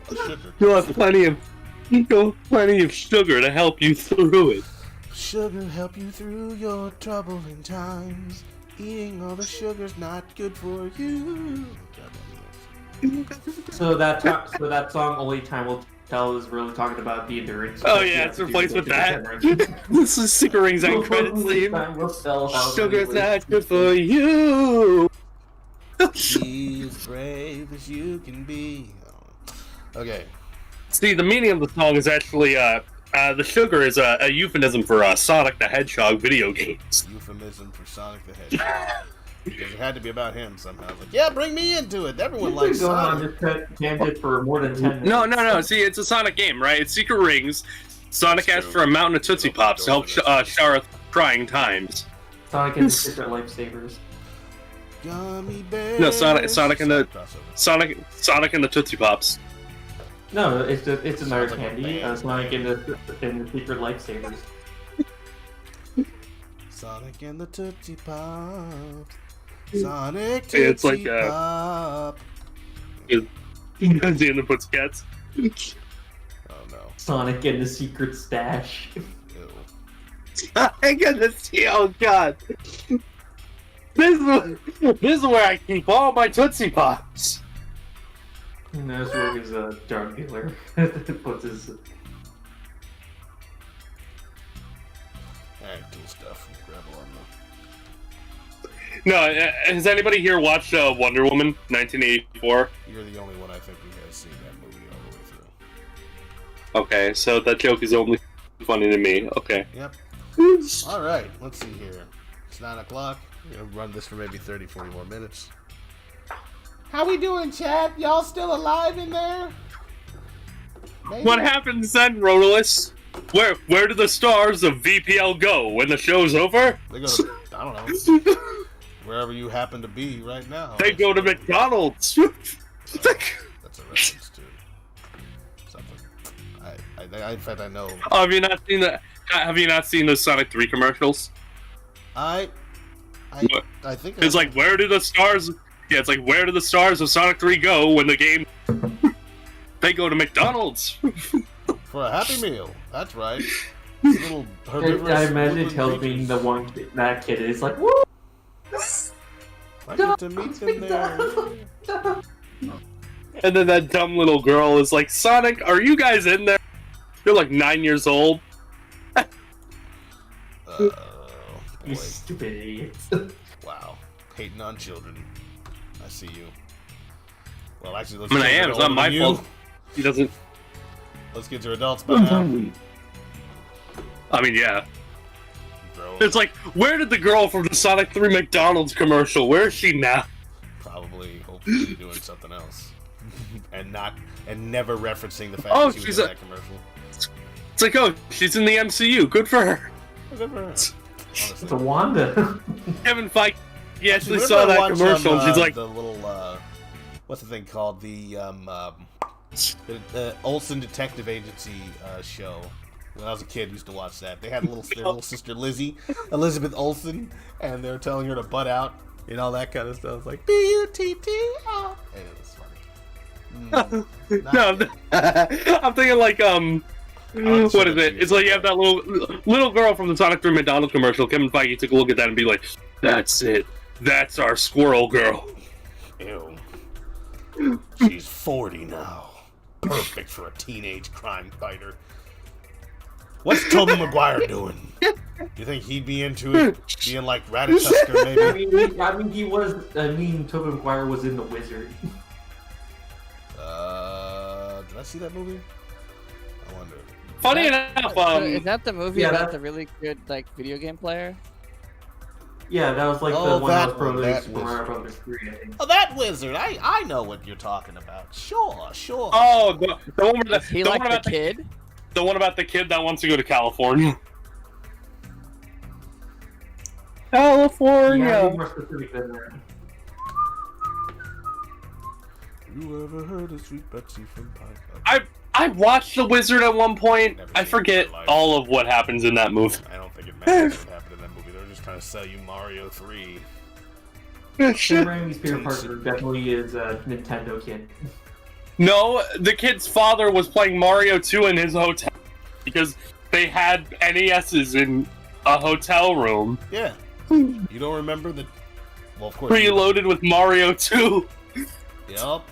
Sugar. You'll have plenty of sugar to help you through it. Sugar help you through your troubling times. Eating all the sugar's not good for you. So that song, Only Time Will tell is really talking about the endurance. Oh yeah, it's replaced with that. This is Secret Rings end credits theme. Sugar's not good for you. Be as brave as you can be. Okay. See, the meaning of the song is actually the sugar is a euphemism for Sonic the Hedgehog video games. Euphemism for Sonic the Hedgehog. Because it had to be about him somehow. It's like, yeah, bring me into it. Everyone likes going Sonic. on this tangent for more than 10 minutes. No. See, it's a Sonic game, right? It's Secret Rings. Sonic asks for a mountain of Tootsie Pops to help Shara trying times. Sonic and the Secret Lifesavers. Gummy bears. No, Sonic and the Tootsie Pops. No, it's another Sounds like a candy. band. Sonic and the Secret Lifesavers. Sonic and the Tootsie Pop. Sonic Tootsie It's like Pop. The end of Pussycats. Oh no. Sonic and the Secret Stash. Ew. I gotta see. Oh god. This is where I keep all my Tootsie Pops. And that's where he's a drug dealer. Puts his. Alright, cool stuff. Grab on No, has anybody here watched Wonder Woman 1984? You're the only one I think who has seen that movie all the way through. Okay, so that joke is only funny to me. Okay. Yep. Alright, let's see here. It's 9 o'clock. We're gonna run this for maybe 30, 40 more minutes. How we doing, chat? Y'all still alive in there? Maybe? What happens then, Rodolus? Where do the stars of VPL go when the show's over? They go to, I don't know, wherever you happen to be right now. They go to McDonald's. That's a reference to something. In fact, I know. Have you not seen the? Have you not seen those Sonic 3 commercials? I think It's like, where do the stars? Yeah, it's like, where do the stars of Sonic 3 go when the game? They go to McDonald's. for a Happy Meal. That's right. Little herbivorous. I imagine woodland Tails being creatures. the one that kid is like, woo! I get to meet them there. And then that dumb little girl is like, Sonic, are you guys in there? You're like 9 years old. You Boy. stupid idiots. Wow. Hating on children. I see you. Well, actually, those I mean, I kids am. are It's not older my than fault. you. He doesn't. Those kids are adults by now. I mean, yeah. Bro, It's like, where did the girl from the Sonic 3 McDonald's commercial? Where is she now? probably, hopefully, doing something else, and never referencing the fact Oh, that she was she's in a- that commercial. It's like, oh, she's in the MCU. Good for her. Good for her. It's Honestly. a Wanda. Kevin Feige actually Whenever saw I that watch, commercial, and she's like, the little, what's the thing called? The Olsen Detective Agency show. When I was a kid, I used to watch that. They had their little sister Lizzie, Elizabeth Olsen, and they were telling her to butt out and all that kind of stuff. It's like B-U-T-T-O. And it was funny. no, I'm thinking like, what is it? It's like you have that little girl from the Sonic 3 McDonald's commercial. Kevin Feige took a look at that and be like, that's it. That's our squirrel girl. Ew. She's 40 now. Perfect for a teenage crime fighter. What's Tobey Maguire doing? Do you think he'd be into it? Being like Ratatusker, maybe? Tobey Maguire was in The Wizard. Did I see that movie? I wonder. Funny enough, Is that the movie yeah, about that- the really good like video game player? Yeah, that was like Oh, the one that that was from one, that Super was- Mario Brothers 3, I think. Oh, that wizard! I know what you're talking about. Sure. oh, the one where Is he the like one the about kid? the one about the kid that wants to go to California. Yeah, California. be more specific than that. You ever heard of Sweet Betsy from Pike? I watched The Wizard at one point. Never I seen it forget in my life. all of what happens in that movie. I don't think it matters what happened in that movie. They're just trying to sell you Mario 3. Sam Raimi's favorite partner definitely is Nintendo Kid. No, the kid's father was playing Mario 2 in his hotel because they had NESs in a hotel room Yeah. You don't remember the... Well, of course... preloaded with Mario 2. Yup.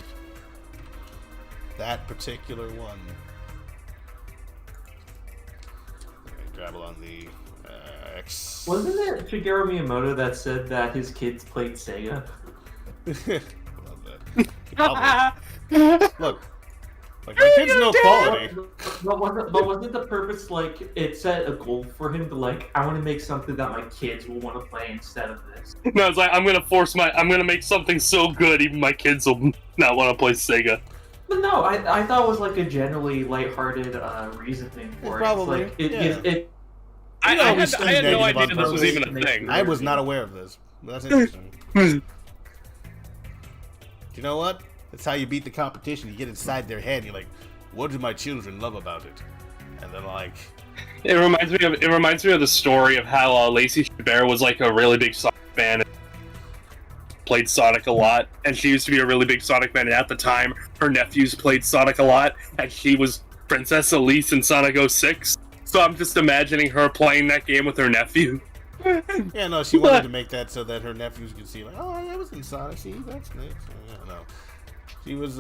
That particular one. Babble on the X. Wasn't it Shigeru Miyamoto that said that his kids played Sega? Love that. Look, like my kids know quality. But wasn't the purpose like it set a goal for him to like I want to make something that my kids will want to play instead of this? No, it's like I'm gonna make something so good even my kids will not want to play Sega. But no, I thought it was like a generally lighthearted reasoning for it. Probably, It's like, I had no negative idea on this was purpose. even a thing. I was not aware of this. That's interesting. You know what? That's how you beat the competition. You get inside their head and you're like, what do my children love about it? And then like... It reminds me of the story of how Lacey Chabert was like a really big Sonic fan and played Sonic a lot, and she used to be a really big Sonic fan, and at the time her nephews played Sonic a lot, and she was Princess Elise in Sonic 06. So I'm just imagining her playing that game with her nephew. Yeah, no, she wanted to make that so that her nephews could see, like, oh, I was in Sonic, see, that's nice. I don't know. She was,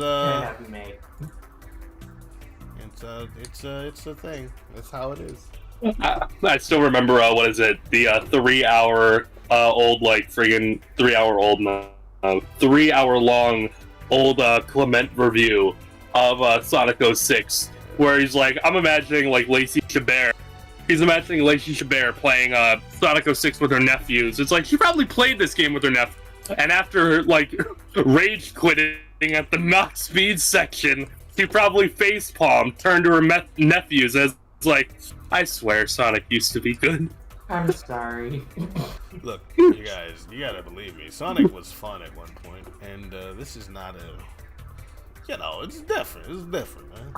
it's a thing. That's how it is. I still remember, what is it? The 3 hour old, like, friggin' 3 hour old, 3 hour long old Clement review of Sonic 06, where he's like, I'm imagining, like, Lacey Chabert. He's imagining Lacey Chabert playing Sonic 06 with her nephews. It's like, she probably played this game with her nephews. And after, like, rage quitting at the Mach Speed section, she probably facepalmed, turned to her nephews as, like, I swear Sonic used to be good. I'm sorry. Look, you guys, you gotta believe me. Sonic was fun at one point, and this is not a... You know, it's different. It's different, man.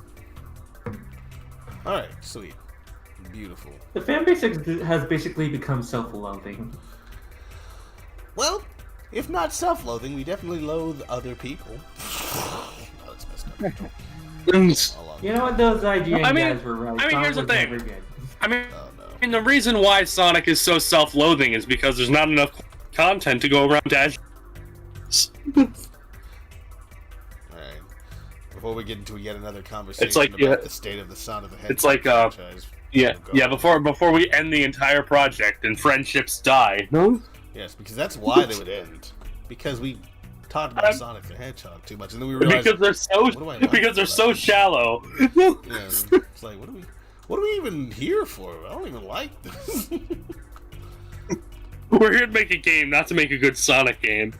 Alright, sweet. Beautiful. The fan base has basically become self-loathing. Well, if not self-loathing, we definitely loathe other people. Oh, that's messed up. You know what, those IGN guys were right. I mean, here's the Sonic thing. was never good. I mean, Oh, no. the reason why Sonic is so self-loathing is because there's not enough content to go around to Alright. Before we get into yet another conversation It's like, about the state of the Sonic the Hedgehog it's like, franchise. Yeah, Oh, yeah. God. Before we end the entire project and friendships die. No. Yes, because that's why they would end. Because we talked about Sonic the Hedgehog too much, and then we realized Because they're so what do I like because they're about so it? shallow. Yeah, it's like what are we even here for? I don't even like this. We're here to make a game, not to make a good Sonic game.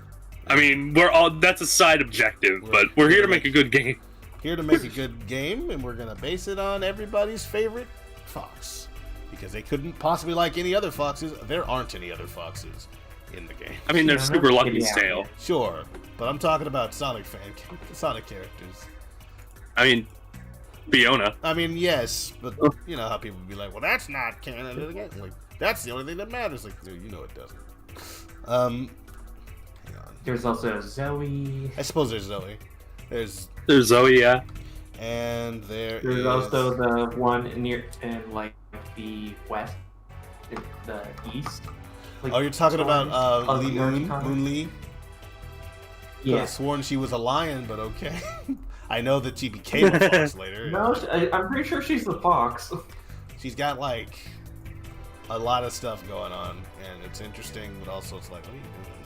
I mean, that's a side objective, but we're here to make a good game. Here to make a good game, and we're gonna base it on everybody's favorite fox. Because they couldn't possibly like any other foxes. There aren't any other foxes in the game. I mean, there's Super Lucky's Yeah. Tale. Sure, but I'm talking about Sonic characters. I mean, Fiona. I mean, yes, but you know how people be like, well, that's not canon. Again, like, that's the only thing that matters. Like, dude, you know it doesn't. Hang on. There's also Zoe. I suppose there's Zoe. There's Zoe, yeah. and there's There's also the one in like the west, the east. Like, Oh, you're talking about of Lee the Moon, Comic. Moon Lee. Could Yeah. have sworn she was a lion, but okay. I know that she became a fox later. No, I'm pretty sure she's the fox. She's got like a lot of stuff going on, and it's interesting, but also it's like, what are you doing?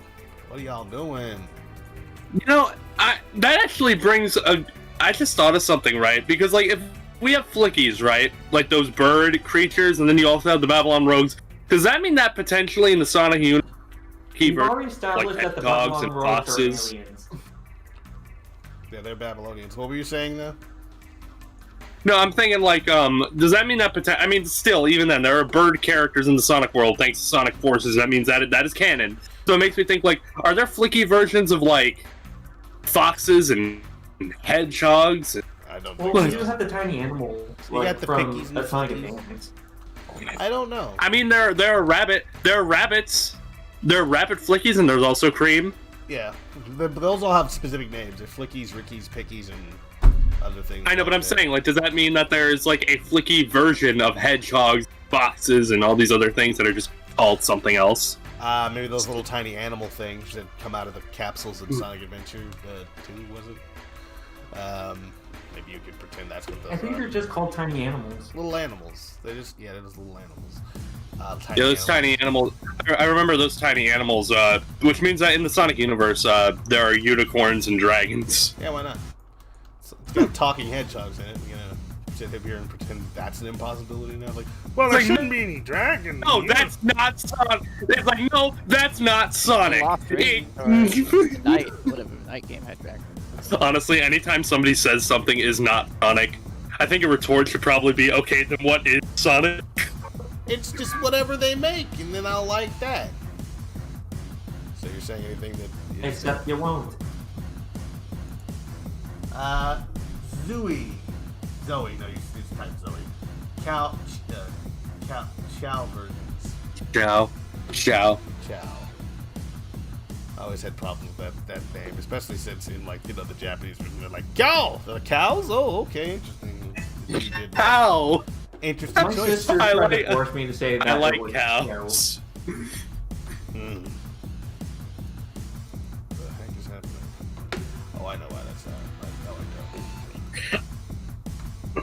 What are y'all doing? You know, that actually brings a. I just thought of something, right? Because like, if we have flickies, right, like those bird creatures, and then you also have the Babylon Rogues. Does that mean that potentially in the Sonic universe, We've already established that the dogs Babylon and Rogues are foxes. aliens. Yeah, they're Babylonians. What were you saying though? No, I'm thinking like, does that mean that I mean, still, even then, there are bird characters in the Sonic world thanks to Sonic Forces. That means that is canon. So it makes me think like, are there flicky versions of like foxes and hedgehogs? I don't Well, think we so. do have the tiny animals You got the from pickies and a Sonic flickies. Advance. I don't know. I mean, there are rabbits. There are rabbit flickies, and there's also cream. Yeah, but those all have specific names. They're flickies, rickies, pickies, and other things. I know, but I'm that. saying, like, does that mean that there's like a flicky version of hedgehogs, foxes, and all these other things that are just called something else? Maybe those little tiny animal things that come out of the capsules in Sonic Adventure 2, was it? Maybe you could pretend that's what those I think are. they're just called tiny animals. Little animals. They're just little animals. Yeah, those tiny animals. I remember those tiny animals, which means that in the Sonic universe, there are unicorns and dragons. Yeah, why not? It's got talking hedgehogs in it. We're gonna sit up here and pretend that's an impossibility now. Like, well, there shouldn't be any dragon. No, that's not Sonic. It's like, no, that's not Sonic. Lost Ring or Night, whatever Night game had dragons. Honestly, anytime somebody says something is not Sonic, I think a retort should probably be, okay, then what is Sonic? It's just whatever they make, and then I'll like that. So you're saying anything that is... Except you won't. Zoe, no, it's type Zoe. Chow versions. Chow. I always had problems with that name, especially since in like, the Japanese version, they're like, cow! They're like, cows? Oh, okay, interesting. You did that. Cow! Interesting My choice. sister I tried like- to force me to say that I it like was cows. Hmm. What the heck is happening? Oh, I know why that's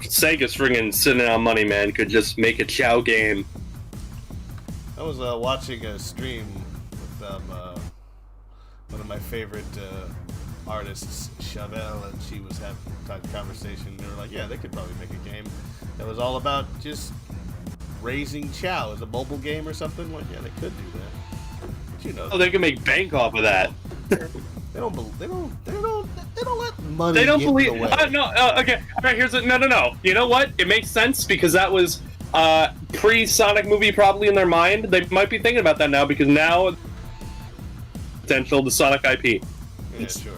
Sega's friggin' sitting on money, man. Could just make a Chow game. I was watching a stream with one of my favorite artists, Chevelle, and she was having a conversation. They were like, yeah, they could probably make a game that was all about just raising chow as a mobile game or something. Like, yeah, they could do that. But you know, Oh, they can make bank off of that. they don't let money. They don't get believe. in the way. No. Okay. All right. Here's it. No. You know what? It makes sense because that was pre-Sonic movie probably in their mind. They might be thinking about that now because now potential the Sonic IP. Yeah, sure.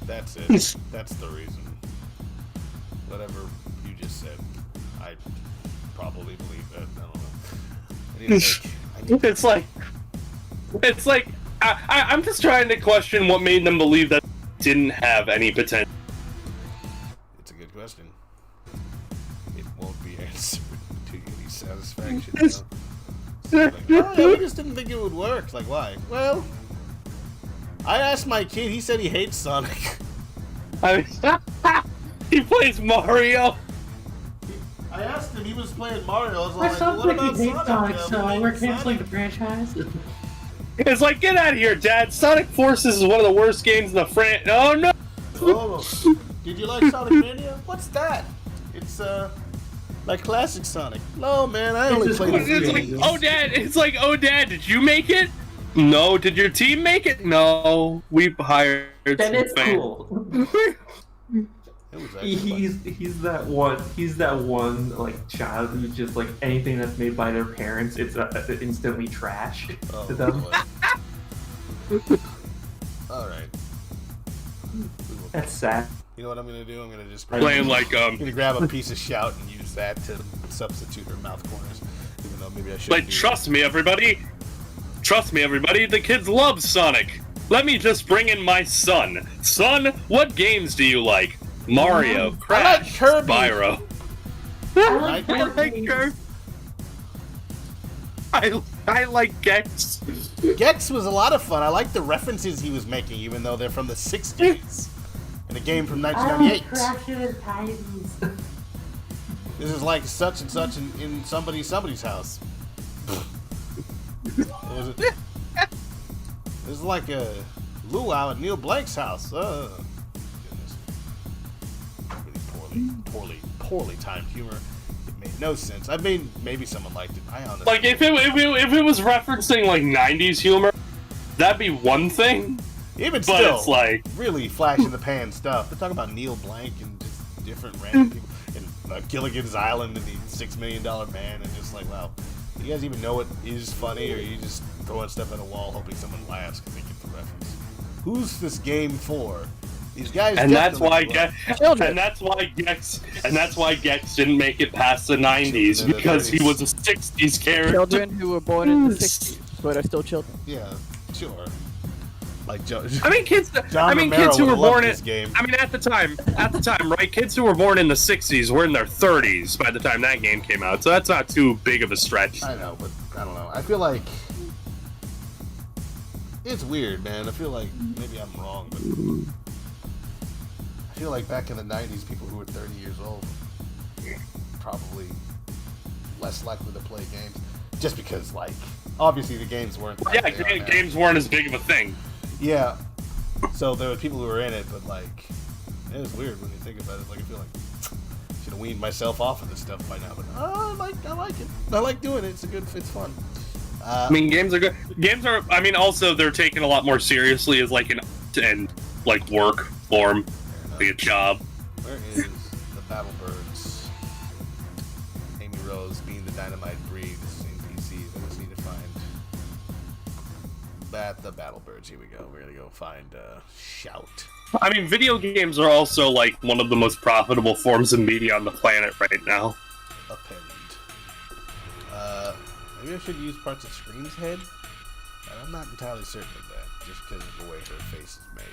That's it. That's the reason. Whatever you just said, I probably believe that. I don't know. I need to make, It's like I'm just trying to question what made them believe that it didn't have any potential. It's a good question. It won't be answered to any satisfaction. Like, oh, yeah, we just didn't think it would work. Like, why? Well, I asked my kid. He said he hates Sonic. I mean, he plays Mario. I asked him. He was playing Mario. I was My like, son what thinks about he hates Sonic, Yeah, so we we're made canceling the Sonic. franchise. It's like, get out of here, Dad. Sonic Forces is one of the worst games in the Oh no! Oh, did you like Sonic Mania? What's that? It's like classic Sonic. No, man, I only It's played just- the It's like, games. oh Dad. It's like, oh Dad. Did you make it? No. Did your team make it? No. We hired. Then some it's fans. cool. It was actually fun. He's that one like child who's just like anything that's made by their parents, it's instantly trash Oh, to them. boy. All right. That's sad. You know what I'm gonna do? I'm gonna just Playing like I'm gonna grab a piece of shout and use that to substitute her mouth corners. Even though maybe I should. Like, trust me, everybody. Trust me, everybody. The kids love Sonic. Let me just bring in my son. Son, what games do you like? Mario, I like Crash, Kirby. Spyro. Right? I like Kirby. I like Gex. Gex was a lot of fun. I like the references he was making, even though they're from the '60s. In a game from I 1998. like Crasher and Titans. This is like such and such in somebody's house. This is like a luau at Neil Blank's house. Goodness. Really poorly timed humor. It made no sense. I mean, maybe someone liked it. I honestly. Like, if it was referencing, like, 90s humor, that'd be one thing. Even But still, it's like... really flash in the pan stuff. They're talking about Neil Blanc and just different random people. And Gilligan's Island and the $6 Million Man. And just like, wow. Do you guys even know what is funny? Or are you just throwing stuff at a wall hoping someone laughs because they get the reference? Who's this game for? These guys And that's why Children. and that's why Gex didn't make it past the 90s, because he was a 60s character. Children who were born in the 60s, but are still children. Yeah, sure. Like Joe. I mean, kids Romero kids who were would've loved born in this game. I mean, at the time, right? Kids who were born in the 60s were in their 30s by the time that game came out. So that's not too big of a stretch. I know, but I don't know. I feel like it's weird, man. I feel like maybe I'm wrong, but I feel like back in the 90s, people who were 30 years old probably less likely to play games. Just because, like, obviously the games weren't. Yeah, games weren't as big of a thing. Yeah. So there were people who were in it, but like, it was weird when you think about it. Like, I feel like I should have weaned myself off of this stuff by now. But I like it. I like doing it. It's fun. I mean, games are good. Games are. I mean, also they're taken a lot more seriously as like an and like work form, like a job. Where is the Battle Birds? Amy Rose being the dynamite breed in PC. I just need to find the Battle Birds. Here we go. We're gonna go find Shout. I mean, video games are also like one of the most profitable forms of media on the planet right now. Append. Maybe I should use parts of Scream's head. I'm not entirely certain of that, just because of the way her face is made.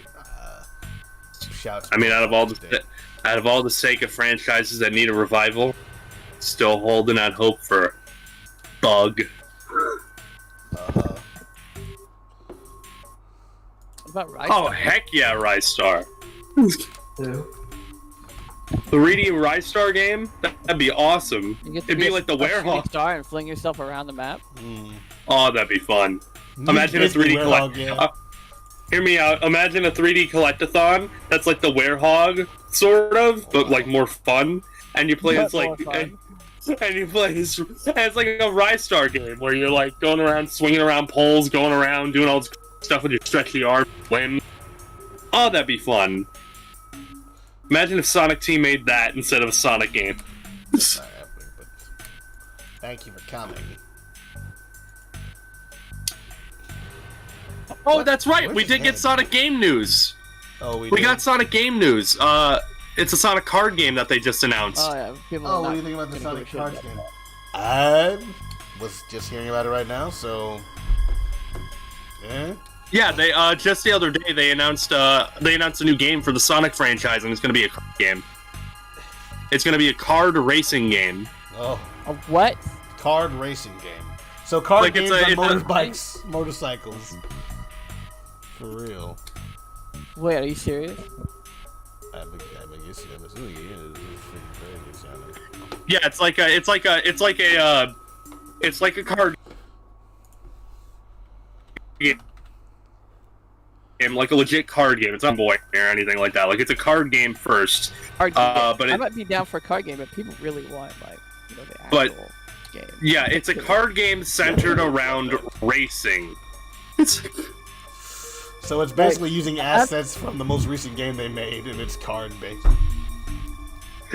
Shout. I mean, out of all the Sega franchises that need a revival, still holding out hope for Bug. What about Rise? Oh heck yeah, Rise Star. Who? 3D Rise Star game? That'd be awesome. You get to It'd be like the a shooting Werehog. star and fling yourself around the map. Oh, that'd be fun. Imagine a 3D collect. Hear me out. Imagine a 3D collectathon that's like the Werehog, sort of, but like more fun. And you play as like, and you play as it's like a Rise Star game where you're like going around, swinging around poles, going around, doing all this stuff with your stretchy arm, win. Oh, that'd be fun. Imagine if Sonic Team made that instead of a Sonic game. Thank you for coming. Oh, that's right. Where's We his did get head? Sonic Game News. Oh, We got Sonic Game News. It's a Sonic card game that they just announced. Oh yeah, people. Oh, are what not do you think about the gonna Sonic give a cards shit game? about I was just hearing about it right now, so. Yeah. Yeah, they just the other day they announced a new game for the Sonic franchise, and it's going to be a card game. It's going to be a card racing game. Oh, that. A what? card racing game. So card Like, it's games a- on it's a- motorbikes, motorcycles. For real. Wait, are you serious? I'm assuming it is. It's freaking crazy, Sonic. Yeah, it's like a card game, like a legit card game. It's not boy or anything like that. Like it's a card game first. Card game. But I it- might be down for a card game, but people really want like the But- actual game. Yeah, it's a card game centered around racing. It's So it's basically using assets from the most recent game they made, and it's card based.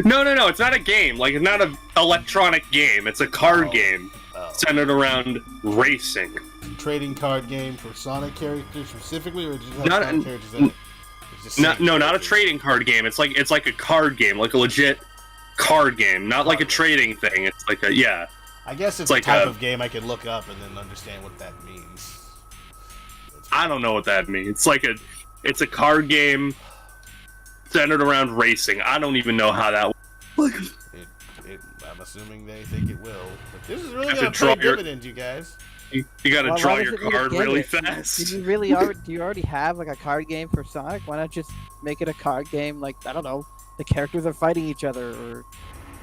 no, it's not a game. Like it's not an electronic game. It's a card game centered around racing. Trading card game for Sonic characters specifically, or just have Not- Sonic characters in it? It's just Not, Sonic no, not a characters. trading card game. It's like a card game, like a legit card game, not like a trading thing. It's like a I guess it's like a type a- of game I could look up and then understand what that means. I don't know what that means. It's a card game centered around racing. I don't even know how that. I'm assuming they think it will. But this is really You have gonna to draw pay your- dividends, you guys. You gotta Why draw does your it need a card really gimmick? fast. Do you already have like a card game for Sonic? Why not just make it a card game? Like I don't know, the characters are fighting each other, or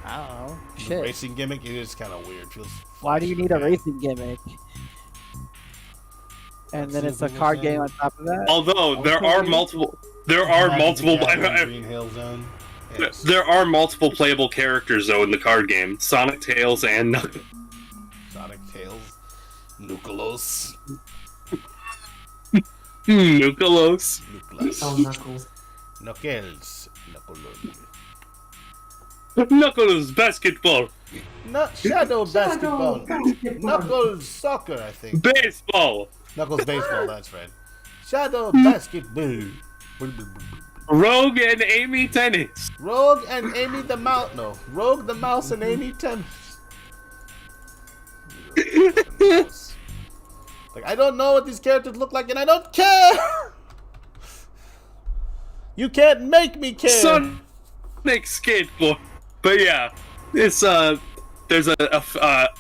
I don't know, The shit. racing gimmick, it is kind of weird. Feels. Why do you need a racing gimmick? And then it's a card game on top of that. Although there are multiple Green Hill Zone. Yes. there are multiple playable characters though in the card game. Sonic, Tails, and Knuckles. Sonic Tails, Nucleus, Nucleus. Oh, Knuckles. Knuckles, Knuckles. Knuckles basketball. Shadow basketball, basketball. Knuckles soccer, I think. Baseball. Knuckles baseball, that's right. Shadow basketball. Rogue and Amy tennis. Rogue and Amy the Mouse. No, Rogue the Mouse and Amy Tennis. Like, I don't know what these characters look like, and I don't care. You can't make me care. Sonic skateboard. But yeah, it's there's but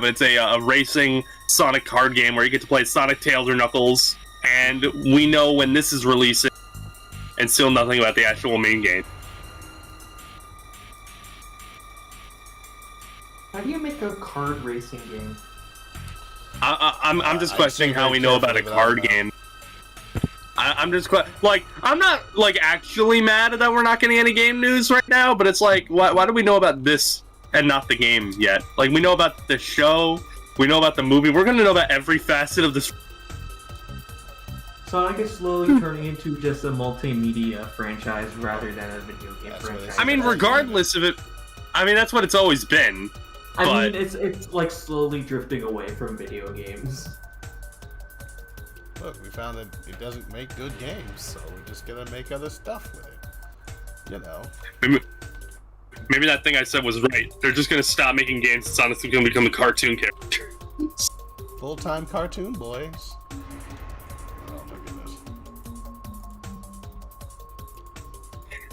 it's a racing Sonic card game where you get to play Sonic, Tails, or Knuckles, and we know when this is releasing. and still nothing about the actual main game. How do you make a card racing game? I'm just I'd questioning say how very we know about a carefully, but I card don't know. game. I'm just I'm not like actually mad that we're not getting any game news right now, but it's like, why do we know about this and not the game yet? Like, we know about the show, we know about the movie, we're gonna know about every facet of this. Sonic is slowly turning into just a multimedia franchise rather than a video game That's what it franchise. is. I mean, regardless of it, I mean, that's what it's always been. I but- mean, it's like slowly drifting away from video games. Look, we found that it doesn't make good games, so we're just gonna make other stuff with it. You know. Maybe that thing I said was right. They're just gonna stop making games and Sonic's gonna become a cartoon character. Full-time cartoon boys. Oh my goodness.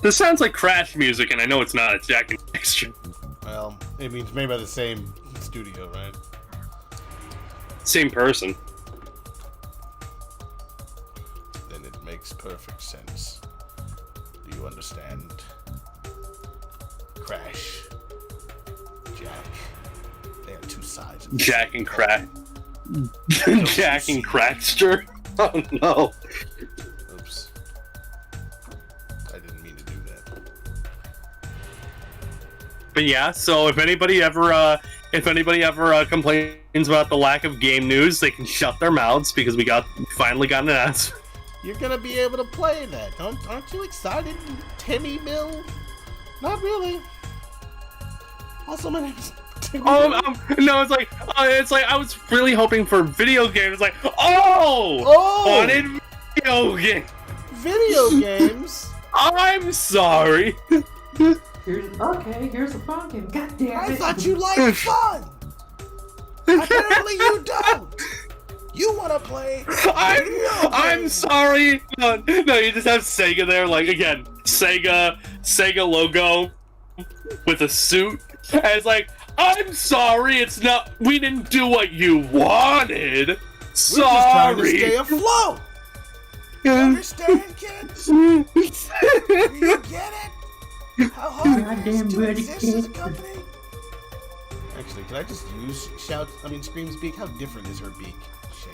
This sounds like Crash music, and I know it's not. It's Jack and Dexter. Well, it means made by the same studio, right? Same person. Then it makes perfect sense. Do you understand? Crash. Jack. They are two sides. Of the Jack same and coin. Crack. Jack and Crackster. Oh no. Oops. I didn't mean to do that. But yeah, so if anybody ever complains about the lack of game news, they can shut their mouths because we finally got an announcement. You're gonna be able to play that. Aren't you excited, Timmy Mill? Not really. Also, my name's Timmy Mill. No, it's like I was really hoping for video games. It's like, oh, wanted video game. Video games? I'm sorry. Here's a fun game. God damn I it. thought you liked fun! Apparently you don't! You wanna play video I'm games. sorry. No, you just have Sega there, like, again, Sega logo with a suit. And it's like, I'm sorry, we didn't do what you wanted. We're just trying to stay Sorry. afloat! You understand, kids? Do you get it? How hard it is Goddamn to buddy exist as a kid. company? Actually, can I just Scream's beak? How different is her beak shape?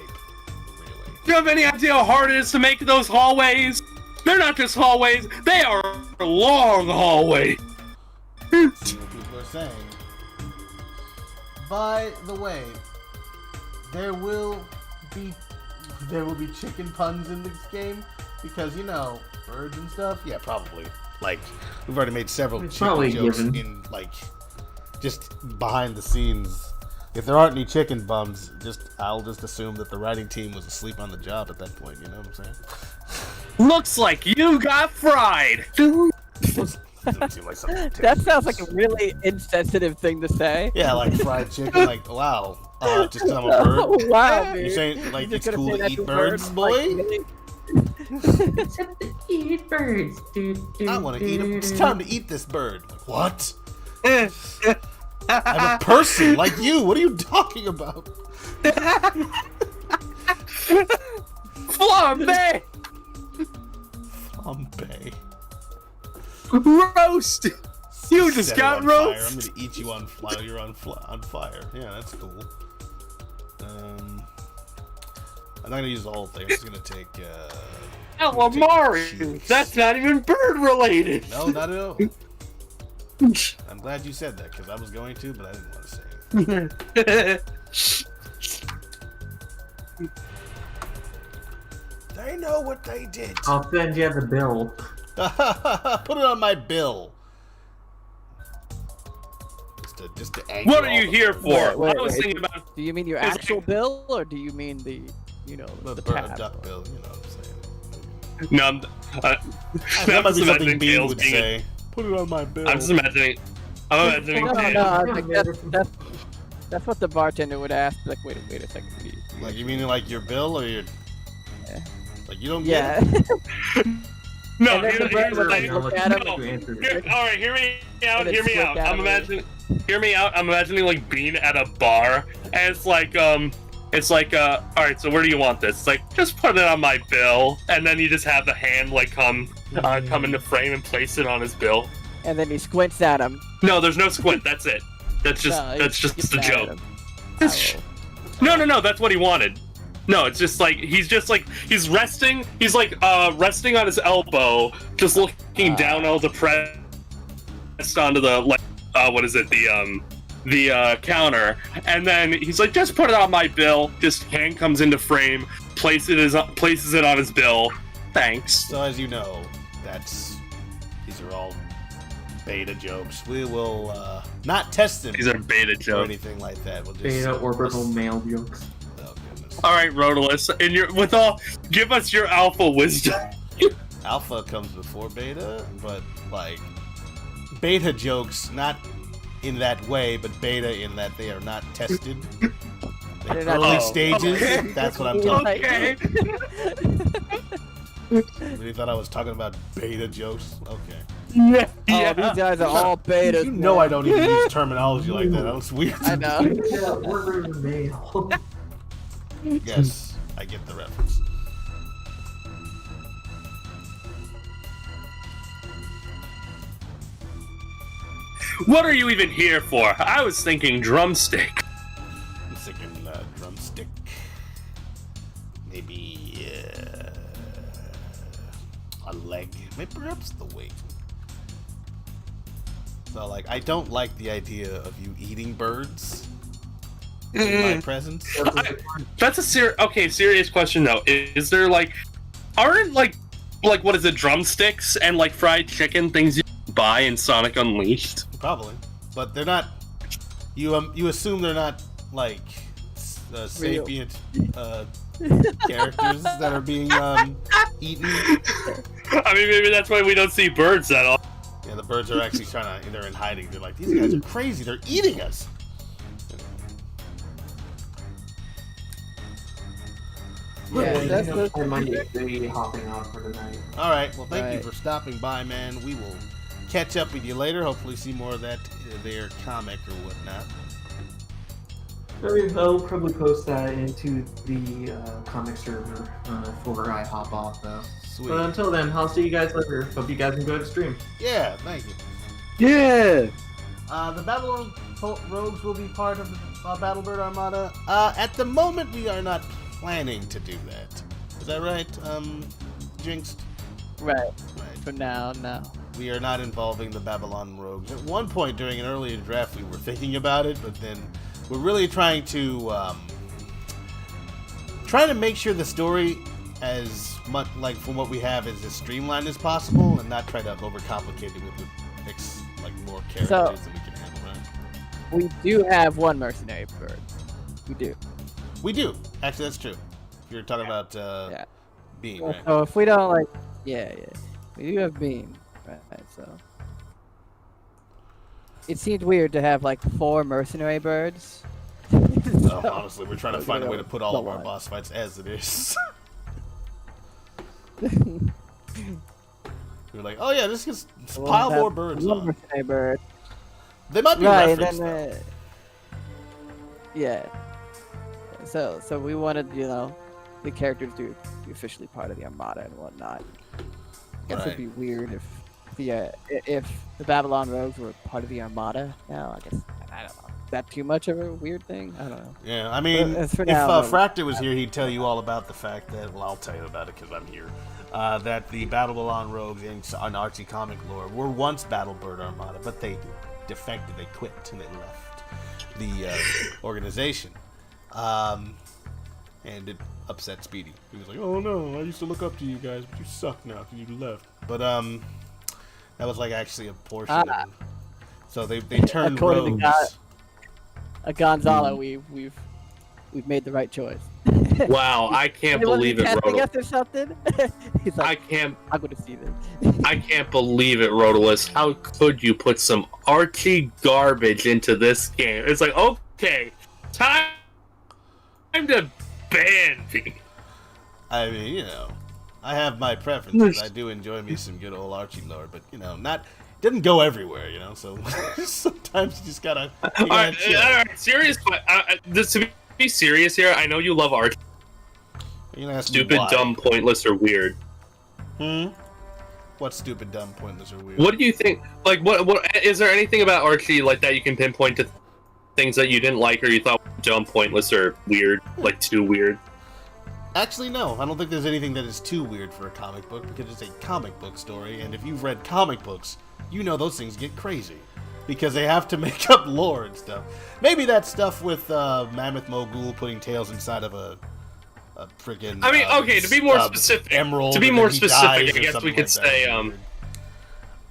Really? Do you have any idea how hard it is to make those hallways? They're not just hallways, they are long hallways. See what people are saying. By the way, there will be chicken puns in this game because birds and stuff. Yeah, probably. Like we've already made several It's chicken probably jokes given. in just behind the scenes. If there aren't any chicken bums, I'll just assume that the writing team was asleep on the job at that point. You know what I'm saying? Looks like you got fried. Doesn't seem like something That sounds like a really insensitive thing to say. yeah, like fried chicken. Like wow, just because I'm a bird. Oh, wow, You're dude. saying like You're it's just gonna cool say to that eat to birds, birds? boy? Like, really? Except to eat birds. I want to eat him. It's time to eat this bird. Like, what? I'm a person like you. What are you talking about? Flambe! Flambe. Roast! You just Set it got on fire. I'm roast! gonna eat you on fire. You're on fire. Yeah, that's cool. I'm not gonna use the whole thing. I'm just gonna take. Calamari! cheeks. That's not even bird related! No, not at all. I'm glad you said that because I was going to, but I didn't want to say it. They know what they did. I'll send you the bill. Put it on my bill. Just to anger What are all you the here birds. for? Wait, I was wait. thinking about. Do you mean your It's actual like- bill, or do you mean the The tab? duck bill, you know what I'm saying. No, I'm That I'm might be just something imagining Bean Tails would being. say. Put it on my bill. I'm just imagining. I'm imagining. No, Tails. no, I think that's what the bartender would ask. Like, wait a second. Like you mean like your bill or your? Yeah. Like you don't Yeah. get it? No, And then the bird would like here- look at him. no. You answered Here- it. all right, hear me out. And it Hear me slipped out. out I'm of it. imagining. Hear me out. I'm imagining like being at a bar, and it's like all right. So where do you want this? It's like just put it on my bill, and then you just have the hand like come come into frame and place it on his bill. And then he squints at him. No, there's no squint. That's it. That's just No, he that's just gets the mad at joke. him. No. That's what he wanted. No, it's just like he's resting. He's like resting on his elbow, just looking down, all depressed onto the what is it? The counter, and then he's like, just put it on my bill. Just hand comes into frame, places it on his bill. Thanks. So as you know, these are all beta jokes. We will not test them. These are beta or jokes. anything like that. We'll just Beta orbital male jokes. Oh goodness. All right, Rodolus, give us your alpha wisdom. Alpha comes before beta, but like beta jokes, not in that way, but beta in that they are not tested. They're not- Early Oh, stages. okay. That's what I'm talking. Okay. Really thought I was talking about beta jokes. Okay. Yeah. Oh, these guys are all betas. You know man. I don't even use terminology like that. That looks weird. I know. Yeah, orbital male. Yes, I get the reference. What are you even here for? I was thinking drumstick. I'm thinking drumstick. Maybe a leg. Maybe perhaps the weight. So, like, I don't like the idea of you eating birds in my presence. That's a serious question though. Is there aren't what is it, drumsticks and like fried chicken things you buy in Sonic Unleashed? Probably, but they're not. You assume they're not like sapient characters that are being eaten. I mean, maybe that's why we don't see birds at all. Yeah, the birds are actually they're in hiding. They're like, these guys are crazy. They're eating us. Yeah, that's I might be hopping off for tonight. All right. Well, thank you Right. for stopping by, man. We will catch up with you later. Hopefully, see more of that their comic or whatnot. I'll probably post that into the comic server before I hop off, though. Sweet. But until then, I'll see you guys later. Hope you guys enjoyed the stream. Yeah. Thank you. Yeah. The Babylon Rogues will be part of the Battlebird Armada. At the moment, we are not planning to do that. Is that right, Jinxed? Right. Right. For now, no. We are not involving the Babylon Rogues. At one point during an earlier draft, we were thinking about it, but then we're really trying to make sure the story, as much like from what we have, is as streamlined as possible, and not try to overcomplicate it with more characters than we can handle. Right? We do have one mercenary bird. We do. We do. Actually, that's true. You're talking about Yeah. Bean, right? So if we don't yeah. We do have Bean. Right, so. It seemed weird to have 4 mercenary birds. So, honestly, we're trying to we're find a gonna way to put all of our go on. boss fights as it is. We're like, oh yeah, this is We'll pile have more birds one on. mercenary bird. They might be Right, referenced, then though. yeah. So we wanted, the characters to be officially part of the Armada and whatnot. I guess Right. it'd be weird if the Babylon Rogues were part of the Armada now. I guess I don't know. Is that too much of a weird thing? I don't know. Yeah, I mean, But, for if now, Fractor was here, he'd tell you all about the fact that, well, I'll tell you about it because I'm here, that the Babylon Rogues in Archie comic lore were once Battlebird Armada, but they defected, they quit, and they left the organization. And it upset Speedy. He was like, oh no, I used to look up to you guys, but you suck now because you left. But, that was actually a portion of it. So they turned According to rogues. Gonzalo, we've made the right choice. Wow, I can't believe it, Testing Rodolus. us or something? He's I like, can't I'm gonna see this. I can't believe it, Rodolus. How could you put some Archie garbage into this game? It's like, okay, time to ban me. I mean, I have my preferences. I do enjoy me some good old Archie lore, but didn't go everywhere, so sometimes you just gotta. You All right, gotta chill. all right, serious. To be serious here, I know you love Archie. You're gonna ask me Stupid, why. dumb, pointless, or weird. What's stupid, dumb, pointless, or weird? What do you think? Like, what is there anything about Archie like that you can pinpoint to things that you didn't like or you thought were dumb, pointless, or weird, like too weird? Actually, no. I don't think there's anything that is too weird for a comic book because it's a comic book story, and if you've read comic books, you know those things get crazy because they have to make up lore and stuff. Maybe that stuff with Mammoth Mogul putting tails inside of a friggin'. I mean, okay, to be more specific, emerald. To be and more then he specific, dies I or guess something we could like that. say.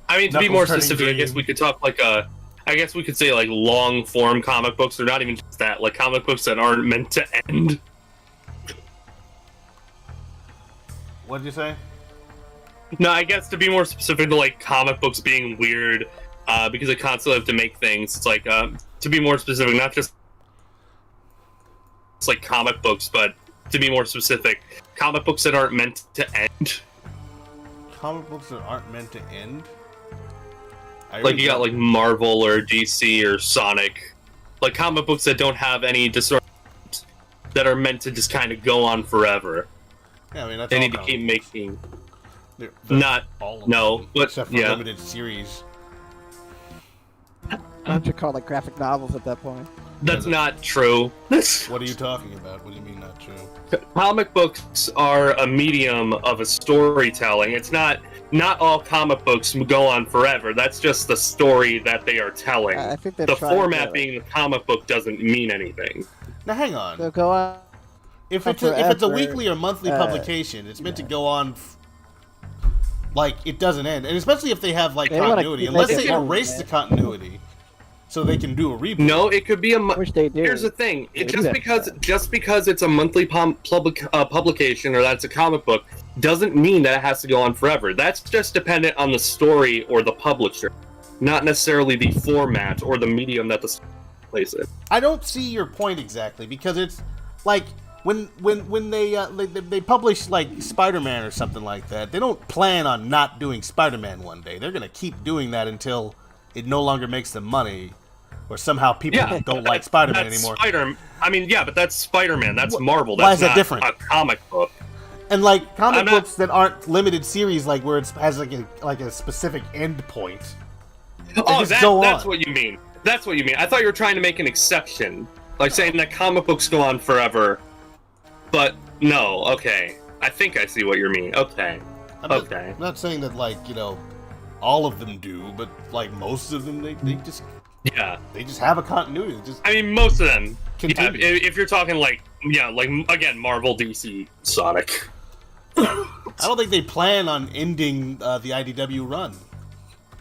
I mean, to be Knuckles more turning specific, I guess green. we could talk like I guess we could say like long form comic books, or not even just that, like comic books that aren't meant to end. What did you say? No, I guess to be more specific to like comic books being weird, because they constantly have to make things. It's like to be more specific, not just it's like comic books, but to be more specific, comic books that aren't meant to end. Comic books that aren't meant to end? Like you got like Marvel or DC or Sonic, like comic books that don't have any discernment, that are meant to just kind of go on forever. Yeah, I mean, that's They all need to comic keep books. making. They're Not all of no, them, but except for yeah. limited series. Why don't you call it graphic novels at that point? That's not true. What are you talking about? What do you mean not true? Comic books are a medium of a storytelling. It's not all comic books go on forever. That's just the story that they are telling. I think they're The trying format to, being the comic book doesn't mean anything. Now, hang on. They'll go on. If for it's a forever, weekly or monthly publication, it's meant to go on. Like it doesn't end, and especially if they have like They wanna continuity. keep Unless making they money, erase man. the continuity, so they can do a reboot. No, it could be a. Which they do. Here's the thing: They do just that. because it's a monthly publication or that's a comic book doesn't mean that it has to go on forever. That's just dependent on the story or the publisher, not necessarily the format or the medium that the story plays in. I don't see your point exactly because it's like when they publish like Spider-Man or something like that. They don't plan on not doing Spider-Man one day. They're gonna keep doing that until it no longer makes them money, or somehow people don't like Spider-Man anymore. But that's Spider-Man. That's Marvel. That's Why is that not different? a comic book. And like comic I'm not- books that aren't limited series, like where it has like a specific end point. Oh, just go that's on. what you mean. That's what you mean. I thought you were trying to make an exception, like saying that comic books go on forever. But no, okay. I think I see what you mean. Okay. Okay. I'm not saying that like all of them do, but like most of them they just have a continuity. They just I mean, most of them. Yeah, continue. if you're talking like again, Marvel, DC, Sonic. I don't think they plan on ending the IDW run.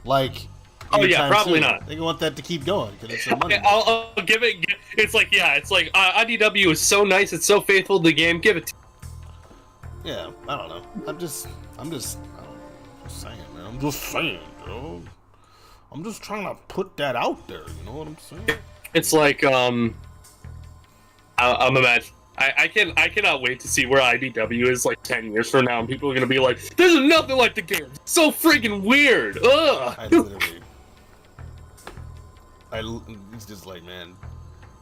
Like. Oh yeah, anytime probably soon. not. They want that to keep going because it's their money. Okay, I'll give it. It's like IDW is so nice. It's so faithful to the game. Give it. Yeah, I don't know. I'm just saying, man. I'm just saying, bro. I'm just trying to put that out there. You know what I'm saying? It's like I'm imagining. I cannot wait to see where IDW is like 10 years from now, and people are gonna be like, "This is nothing like the game. It's so freaking weird." Ugh. It's just like, man.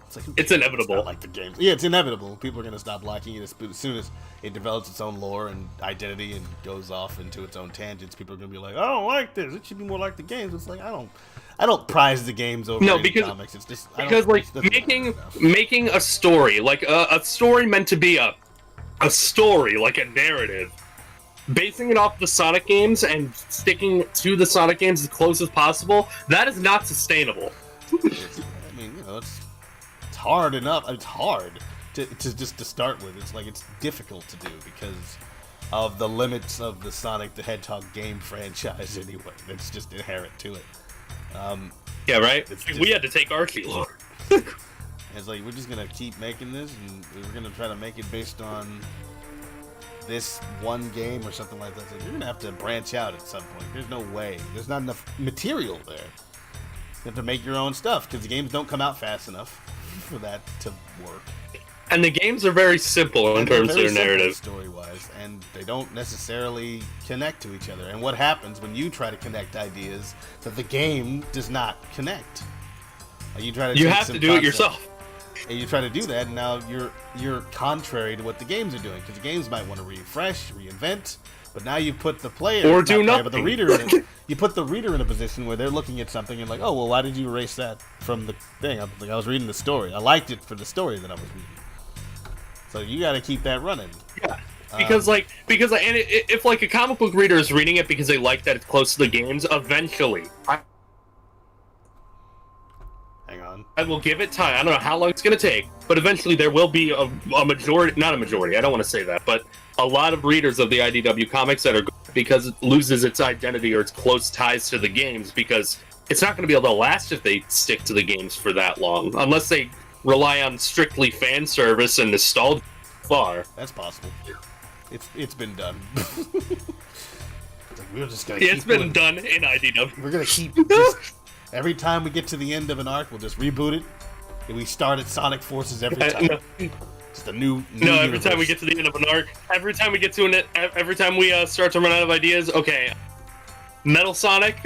It's like It's inevitable. It's not like the games. Yeah, it's inevitable. People are gonna stop liking it as soon as it develops its own lore and identity and goes off into its own tangents. People are gonna be like, "I don't like this. It should be more like the games." It's like I don't prize the games over any comics. It's just because like making a story, like a story meant to be a story, like a narrative, basing it off the Sonic games and sticking to the Sonic games as close as possible, that is not sustainable. I mean, it's hard enough. It's hard to start with. It's like it's difficult to do because of the limits of the Sonic the Hedgehog game franchise. Anyway, that's just inherent to it. Yeah, right. It's We had to take Archie lore. It's like we're just gonna keep making this, and we're gonna try to make it based on this one game or something like that. It's like, you're gonna have to branch out at some point. There's no way. There's not enough material there. You have to make your own stuff because the games don't come out fast enough for that to work. And the games are very simple in terms of their narrative. Story-wise, and they don't necessarily connect to each other. And what happens when you try to connect ideas that the game does not connect? You try to. You take have some to do it concept, yourself. And you try to do that, and now you're contrary to what the games are doing because the games might want to refresh, reinvent, But now you put the player, Or do not player, nothing. but the reader in you put the reader in a position where they're looking at something and like, oh, well, why did you erase that from the thing? I was reading the story. I liked it for the story that I was reading. So you got to keep that running. Yeah. Because if like a comic book reader is reading it because they like that it's close to the games, eventually, Hang on. I will give it time. I don't know how long it's going to take, but eventually there will be a majority, not a majority, I don't want to say that, but a lot of readers of the IDW comics that are, because it loses its identity or its close ties to the games, because it's not going to be able to last if they stick to the games for that long, unless they rely on strictly fan service and nostalgia far. That's possible. It's been done. We're just gonna. It's been done in IDW. We're gonna keep. Every time we get to the end of an arc, we'll just reboot it, and we start at Sonic Forces every time. Just a new every universe. time we get to the end of an arc, every time we start to run out of ideas, okay, Metal Sonic.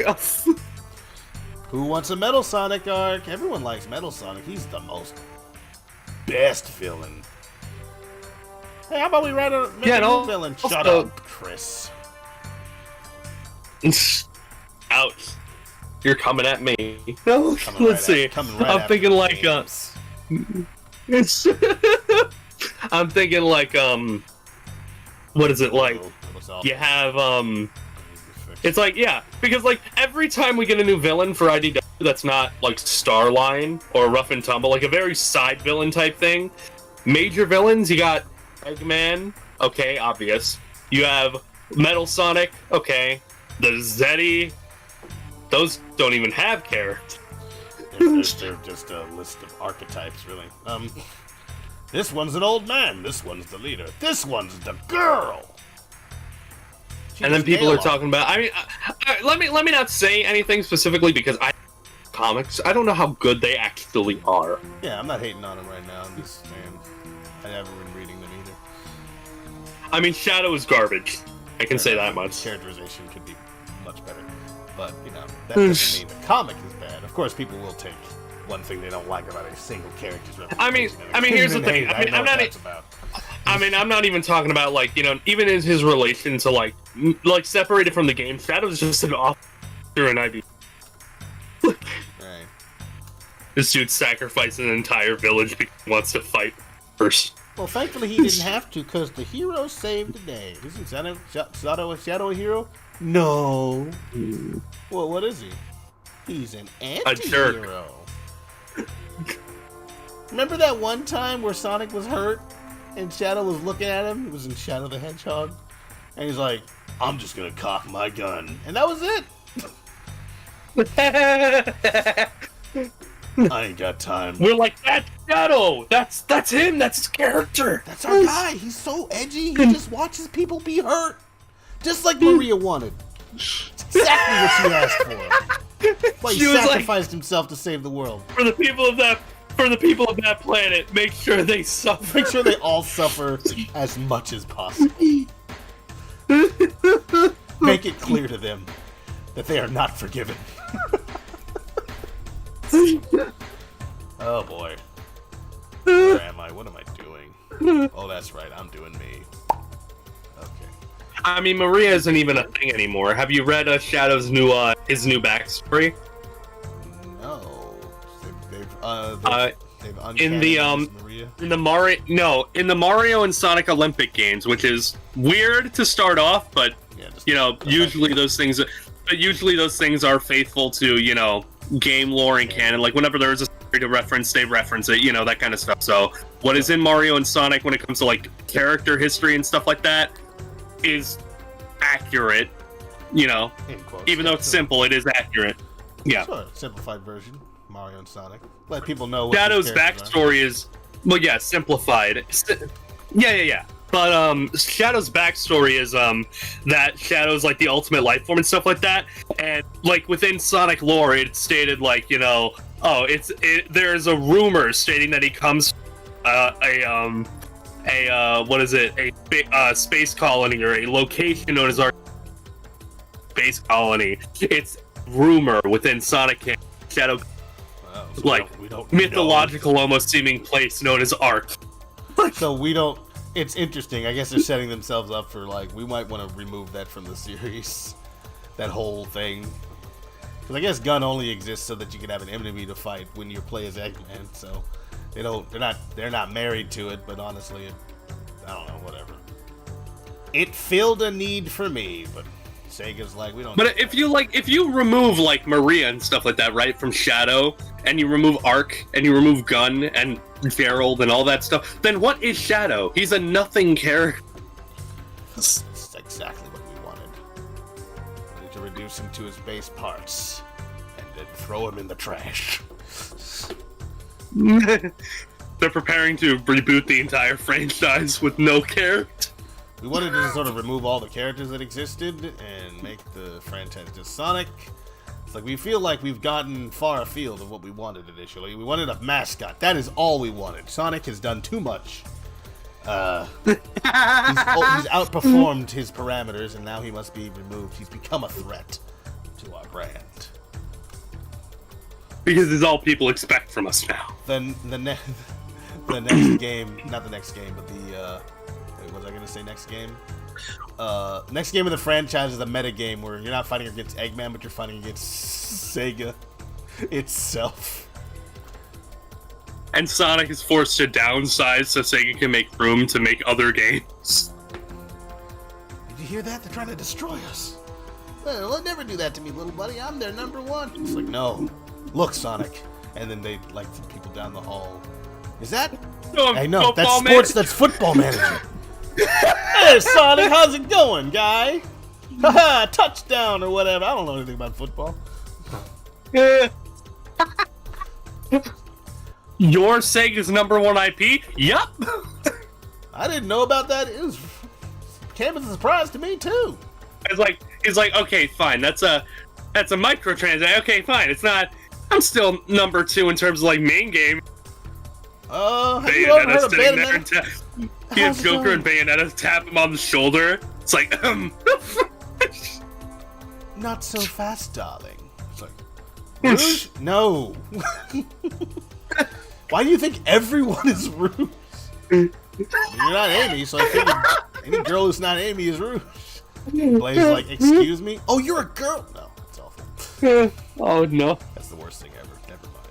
Who wants a Metal Sonic arc? Everyone likes Metal Sonic. He's the best villain. Hey, how about we write a new villain? Shut up, Chris. Ouch. You're coming at me. No, let's see. I'm thinking like I'm thinking like what is it like? You have it's like, yeah, because like every time we get a new villain for IDW that's not like Starline or Rough and Tumble, like a very side villain type thing. Major villains, you got Eggman, okay, obvious. You have Metal Sonic, okay. The Zeddy, those don't even have characters. They're just a list of archetypes, really. This one's an old man. This one's the leader. This one's the girl. And then people are talking about. I mean, let me not say anything specifically because comics. I don't know how good they actually are. Yeah, I'm not hating on them right now. I'm just saying I haven't been reading them either. I mean, Shadow is garbage. I can say that much. Characterization could be much better, but you know that doesn't mean the comic is bad. Of course, people will take one thing they don't like about a single character's representation. I mean, here's the thing. I'm not even talking about like, you know, even in his relation to like separated from the game. Shadow's just an author and ID. Right. This dude sacrificed an entire village because he wants to fight first. Well, thankfully he didn't have to, because the hero saved the day. Isn't Shadow a hero? No. Well, what is he? He's an anti-hero. Remember that one time where Sonic was hurt and Shadow was looking at him? It was in Shadow the Hedgehog. And he's like, I'm just gonna cock my gun. And that was it. I ain't got time. We're like, that's Shadow! That's him! That's his character! That's our guy! He's so edgy, he just watches people be hurt. Just like Maria wanted. It's exactly what she asked for. Why he sacrificed himself to save the world. For the people of that planet, make sure they suffer. Make sure they all suffer as much as possible. Make it clear to them that they are not forgiven. Oh boy. Where am I? What am I doing? Oh, that's right. I'm doing me. Okay. I mean, Maria isn't even a thing anymore. Have you read Shadow's his new backstory? No. They've in the Mario and Sonic Olympic games, which is weird to start off, but you know, usually those things are faithful to, you know, game lore and canon. Like whenever there's a story to reference, they reference it, you know, that kind of stuff. So what is in Mario and Sonic when it comes to like character history and stuff like that is accurate, you know. Even though it's simple, it is accurate. Yeah. Sure, simplified version. Mario and Sonic. Let people know what Shadow's backstory is, well, yeah, simplified. Yeah. But Shadow's backstory is that Shadow's like the ultimate life form and stuff like that. And like within Sonic lore, it's stated like, you know, there's a rumor stating that he comes a space colony or a location known as our space colony. It's rumor within Sonic canon. Shadow, so like we don't mythological, almost seeming place known as Ark. So we don't. it's interesting. I guess they're setting themselves up for, like, we might want to remove that from the series. That whole thing. Because I guess gun only exists so that you can have an enemy to fight when you play as Eggman. So they're not married to it, but honestly, I don't know, whatever. It filled a need for me, but Sega's like, we don't. But if you remove like Maria and stuff like that, right, from Shadow, and you remove Arc, and you remove Gun and Gerald and all that stuff, then what is Shadow? He's a nothing character. That's exactly what we wanted. We need to reduce him to his base parts, and then throw him in the trash. They're preparing to reboot the entire franchise with no character. We wanted to sort of remove all the characters that existed and make the franchise just Sonic. It's like we feel like we've gotten far afield of what we wanted initially. We wanted a mascot. That is all we wanted. Sonic has done too much. He's outperformed his parameters, and now he must be removed. He's become a threat to our brand. Because it's all people expect from us now. Then the next game, not the next game, but the wait, what was I gonna say? Next game. Next game of the franchise is a meta game where you're not fighting against Eggman, but you're fighting against Sega itself. And Sonic is forced to downsize so Sega can make room to make other games. Did you hear that? They're trying to destroy us. Well, they'll never do that to me, little buddy. I'm their number one. It's like, no. Look, Sonic. And then they, like, the people down the hall. Is that? I know, that's sports, manager. That's football manager. Hey, Sonic, how's it going, guy? Haha, touchdown or whatever. I don't know anything about football. Your Sega's number one IP? Yup. I didn't know about that. It came as a surprise to me too. It's like okay, fine. That's a microtransaction. Okay, fine. It's not. I'm still number 2 in terms of like main game. Have you ever heard of Bayonetta? He has Joker and Bayonetta tap him on the shoulder. It's like, Not so fast, darling. It's like, Rouge? No. Why do you think everyone is Rouge? You're not Amy, so I figured any girl who's not Amy is Rouge. Blaze like, excuse me? Oh, you're a girl? No, it's awful. Oh, no. That's the worst thing ever. Never mind.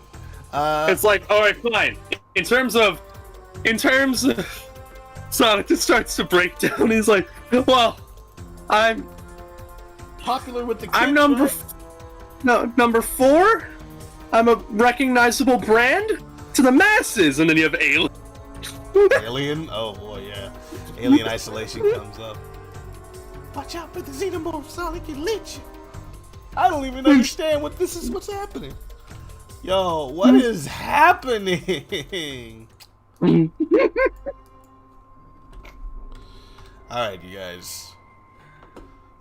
It's like, alright, fine. In terms of Sonic just starts to break down. He's like, well, I'm popular with the kids, I'm number 4. I'm a recognizable brand to the masses. And then you have Alien. Alien? Oh boy, yeah. Alien Isolation comes up. Watch out for the Xenomorph, Sonic, and Lich. I don't even understand what's happening. Yo, what is happening? Alright, you guys.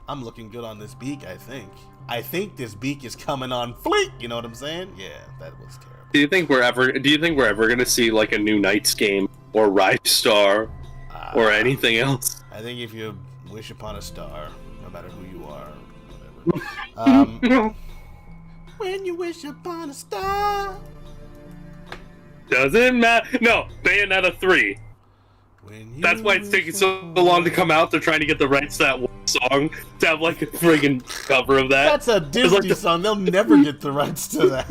I'm looking good on this beak, I think. I think this beak is coming on fleek, you know what I'm saying? Yeah, that was terrible. Do you think we're ever gonna see like a new Knights game or Rise Star or anything else? I think if you wish upon a star, no matter who you are, whatever. When you wish upon a star. Doesn't matter. No, Bayonetta 3. That's why it's taking so long to come out. They're trying to get the rights to that one song to have like a friggin' cover of that. That's a Disney song. They'll never get the rights to that.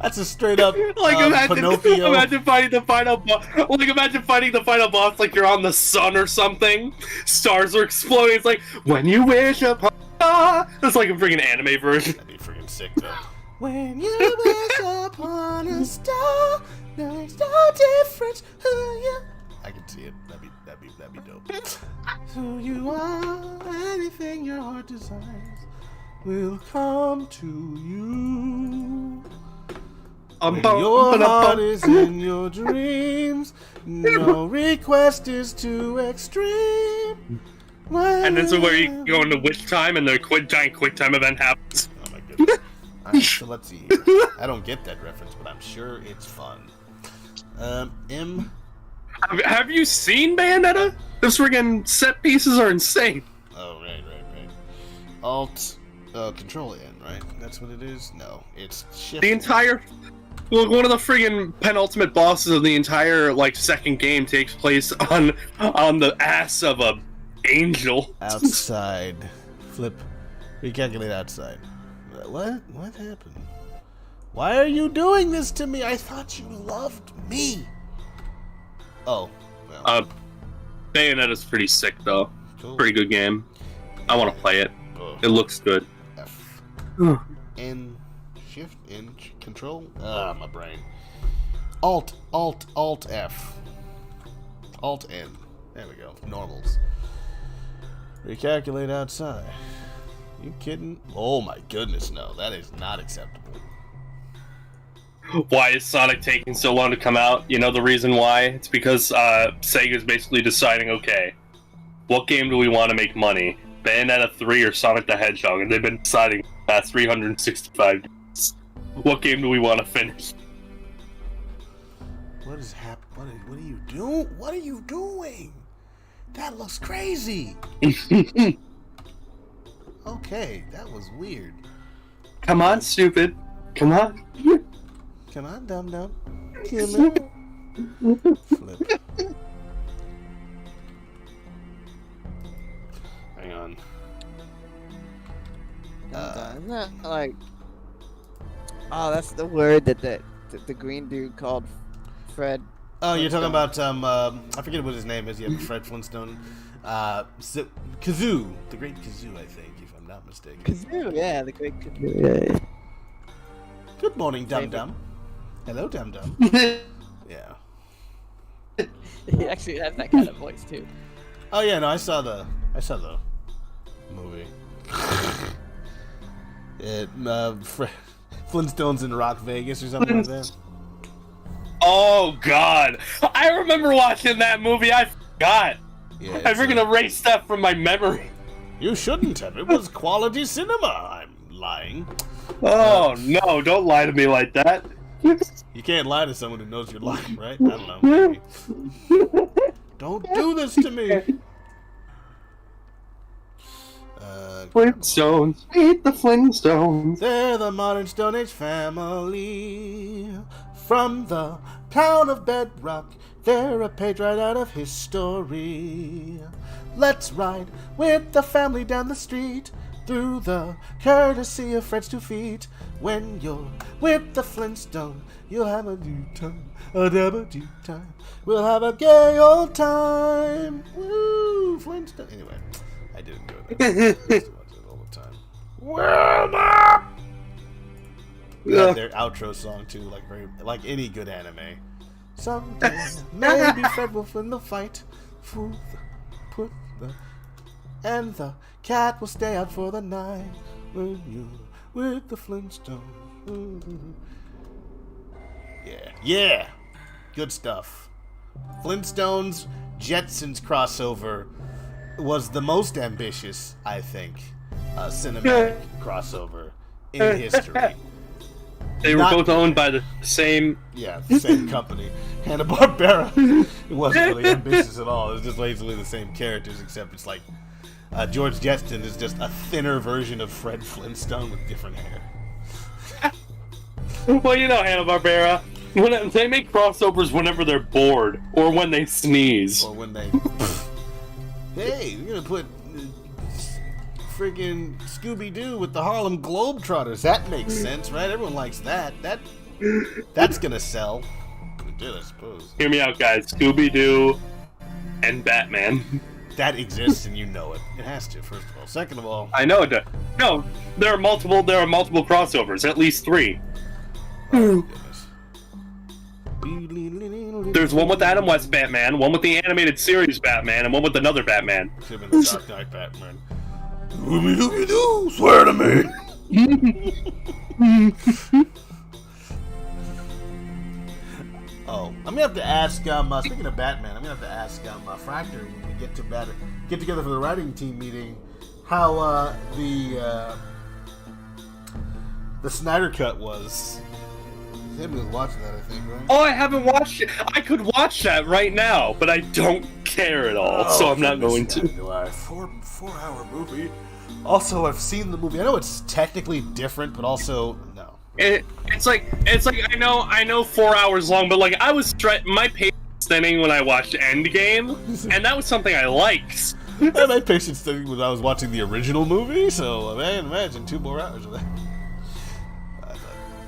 That's a straight up Pinocchio. Imagine fighting the final boss. Like imagine fighting the final boss like you're on the sun or something. Stars are exploding. It's like when you wish upon. That's like a friggin' anime version. That'd be friggin' sick though. When you wish upon a star, there's no difference who you. I can see it. That'd be dope. Who you are, anything your heart desires will come to you. When your heart is in your dreams, no request is too extreme. And this is where you go into Witch Time and the giant quick time event happens. Oh my goodness. Alright, so let's see here. I don't get that reference, but I'm sure it's fun. Have you seen Bayonetta? Those friggin' set pieces are insane. Oh, right. Alt, Control N, right? That's what it is? No, it's Shift. The entire Look, one of the friggin' penultimate bosses of the entire like second game takes place on the ass of a angel. Outside. Flip. Recalculate outside. What? What happened? Why are you doing this to me? I thought you loved me. Oh. Well. Bayonetta's pretty sick though. Cool. Pretty good game. I want to play it. Oh. It looks good. F. N. Shift. N. Control. My brain. Alt F. Alt N. There we go. Normals. Recalculate outside. You kidding? Oh my goodness, no. That is not acceptable. Why is Sonic taking so long to come out? You know the reason why? It's because Sega's basically deciding, okay, what game do we want to make money? Bayonetta 3 or Sonic the Hedgehog? And they've been deciding the past 365 days. What game do we want to finish? What is happening? What are you doing? What are you doing? That looks crazy. Okay, that was weird. Come on, stupid. Come on. Come on, dum-dum. Come on. Flip. Hang on. Isn't that like? Oh, that's the word that the green dude called Fred. Oh, you're talking Flintstone. about, I forget what his name is. Yeah, Fred Flintstone. Kazoo. The Great Kazoo, I think, if I'm not mistaken. Kazoo, yeah, the great Kazoo. Yeah. Good morning, dum-dum. Hello, dum-dum. Yeah. He actually has that kind of voice too. Oh yeah, no, I saw the movie. Flintstones in Rock Vegas or something like that. Oh God, I remember watching that movie. I forgot. Yeah, I freaking erased that from my memory. You shouldn't have. It was quality cinema. I'm lying. Oh no! Don't lie to me like that. You can't lie to someone who knows you're lying, right? I don't know. Maybe. Don't do this to me. Flintstones, meet the Flintstones. They're the modern Stone Age family. From the town of Bedrock, they're a page right out of history. Let's ride with the family down the street, through the courtesy of Fred's 2 feet. When you're with the Flintstone, you'll have a due time, a double due time. We'll have a gay old time. Woo, Flintstone. Anyway, I did enjoy that. I used to watch it all the time. Wilma! Yeah, their outro song too, like any good anime. Someday, maybe Fred will win the fight. And the cat will stay out for the night when you're with the Flintstones. Yeah, good stuff. Flintstones Jetsons crossover was the most ambitious, I think, cinematic crossover in history. They were both owned by the same. Yeah, the same company. Hanna-Barbera. It wasn't really ambitious at all. It was just basically the same characters, except it's like George Jetson is just a thinner version of Fred Flintstone with different hair. Well, you know, Hanna-Barbera. They make crossovers whenever they're bored or when they sneeze. Or when they... Hey, we're gonna put friggin' Scooby-Doo with the Harlem Globetrotters. That makes sense, right? Everyone likes that. That's gonna sell. It did, I suppose. Hear me out, guys. Scooby-Doo and Batman. That exists, and you know it. It has to, first of all. Second of all... I know it does. No, there are multiple crossovers. At least 3. Oh, There's one with Adam West Batman, one with the animated series Batman, and one with another Batman. Should have been the Dark Knight Batman. Ooby-dooby-doo, swear to me! Oh, I'm gonna have to ask, speaking of Batman, I'm gonna have to ask Fractor when we get together for the writing team meeting, how the Snyder Cut was. Tim was watching that, I think, right? Oh, I haven't watched it. I could watch that right now, but I don't care at all, so I'm not going to. Do I? 4-hour movie. Also, I've seen the movie. I know it's technically different, but also no. It's like I know 4 hours long, but like I was my patience thinning when I watched Endgame, and that was something I liked. I had my patience thinning when I was watching the original movie, so man, imagine 2 more hours of that. I thought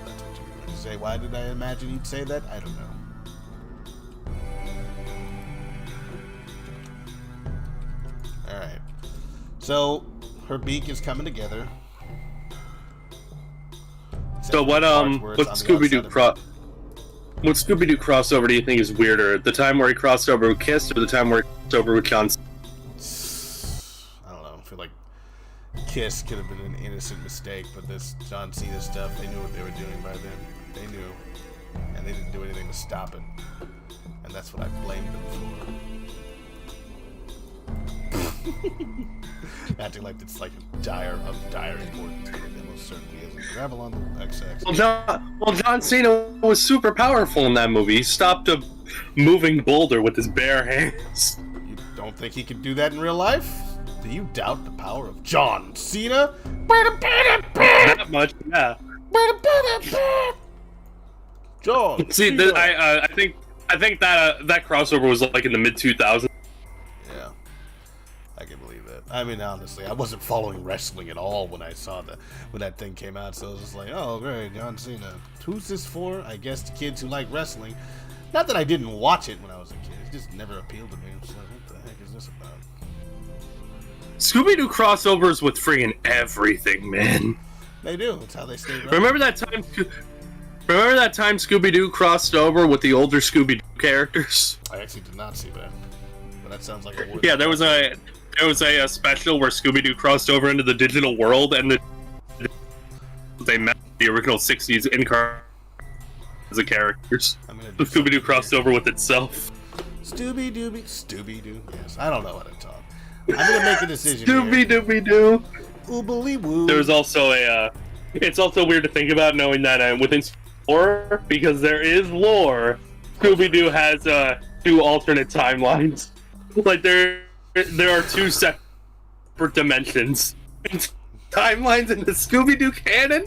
that's what you were going to say. Why did I imagine you'd say that? I don't know. Alright. So, her beak is coming together. So what Scooby-Doo crossover do you think is weirder? The time where he crossed over with Kiss, or the time where he crossed over with John Cena? I don't know. I feel like Kiss could have been an innocent mistake, but this John Cena stuff, they knew what they were doing by then. They knew. And they didn't do anything to stop it. And that's what I blamed them for. Acting like it's like of dire importance, but it most certainly isn't. Gravel on the XX. Well, John Cena was super powerful in that movie. He stopped a moving boulder with his bare hands. You don't think he could do that in real life? Do you doubt the power of John Cena? That much, yeah. John. See, Cena. I think that crossover was like in the mid 2000s. Yeah, I can believe that. I mean, honestly, I wasn't following wrestling at all when I saw when that thing came out. So I was just like, oh, great, John Cena. Who's this for? I guess the kids who like wrestling. Not that I didn't watch it when I was a kid. It just never appealed to me. I was like, what the heck is this about? Scooby-Doo crossovers with friggin' everything, man. They do. It's how they stay relevant. Remember that time Scooby-Doo crossed over with the older Scooby-Doo characters? I actually did not see that. But that sounds like a word. Yeah, there was a special where Scooby-Doo crossed over into the digital world, and they met the original 60s incarnation as the characters. Scooby-Doo crossed over with itself. Scooby-Doo. Yes, I don't know how to talk. I'm gonna make a decision. Scooby-Doo. Oobly woo. There's also it's also weird to think about knowing that within lore, because there is lore, Scooby-Doo has 2 alternate timelines. Like there are 2 separate dimensions. Timelines in the Scooby-Doo canon?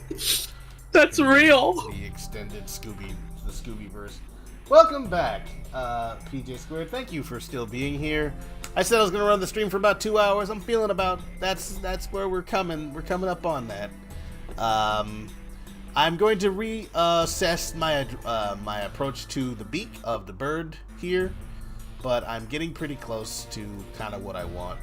That's real. The extended the Scooby-verse. Welcome back, PJ Squared. Thank you for still being here. I said I was going to run the stream for about 2 hours. I'm feeling about that's where we're coming. We're coming up on that. I'm going to reassess my approach to the beak of the bird here, but I'm getting pretty close to kind of what I want.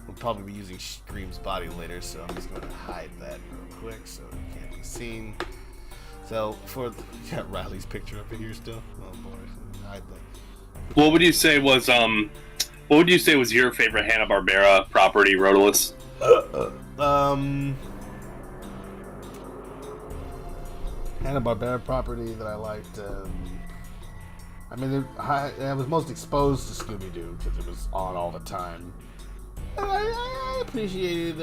We'll probably be using Scream's body later, so I'm just going to hide that real quick so it can't be seen. So got Riley's picture up in here still. Oh boy, hide that. What would you say was your favorite Hanna-Barbera property, Rodolus? Hanna-Barbera property that I liked. I mean, I was most exposed to Scooby-Doo because it was on all the time. I appreciated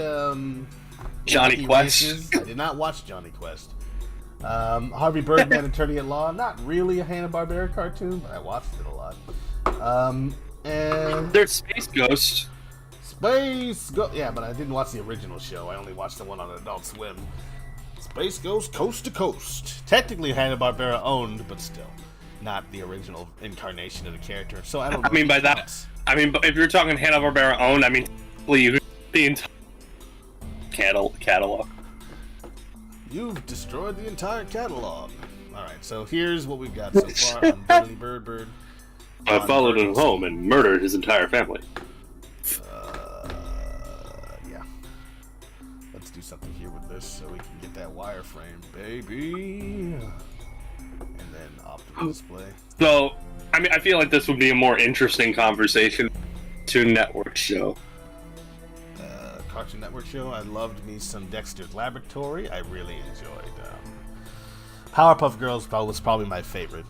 Johnny Wacky Quest. Races. I did not watch Johnny Quest. Harvey Birdman, Attorney at Law. Not really a Hanna-Barbera cartoon, but I watched it a lot. And There's Space Ghost. Yeah, but I didn't watch the original show. I only watched the one on Adult Swim. Space Ghost Coast to Coast. Technically Hanna-Barbera owned, but still not the original incarnation of the character. So I don't know. But if you're talking Hanna-Barbera owned, the entire catalog. You've destroyed the entire catalog. Alright, so here's what we've got so far on Billy Bird. I followed him home and murdered his entire family. Yeah. Let's do something here with this so we can get that wireframe, baby. And then optical display. So, I feel like this would be a more interesting conversation to network show. Cartoon Network show. I loved me some Dexter's Laboratory. I really enjoyed. Powerpuff Girls was probably my favorite.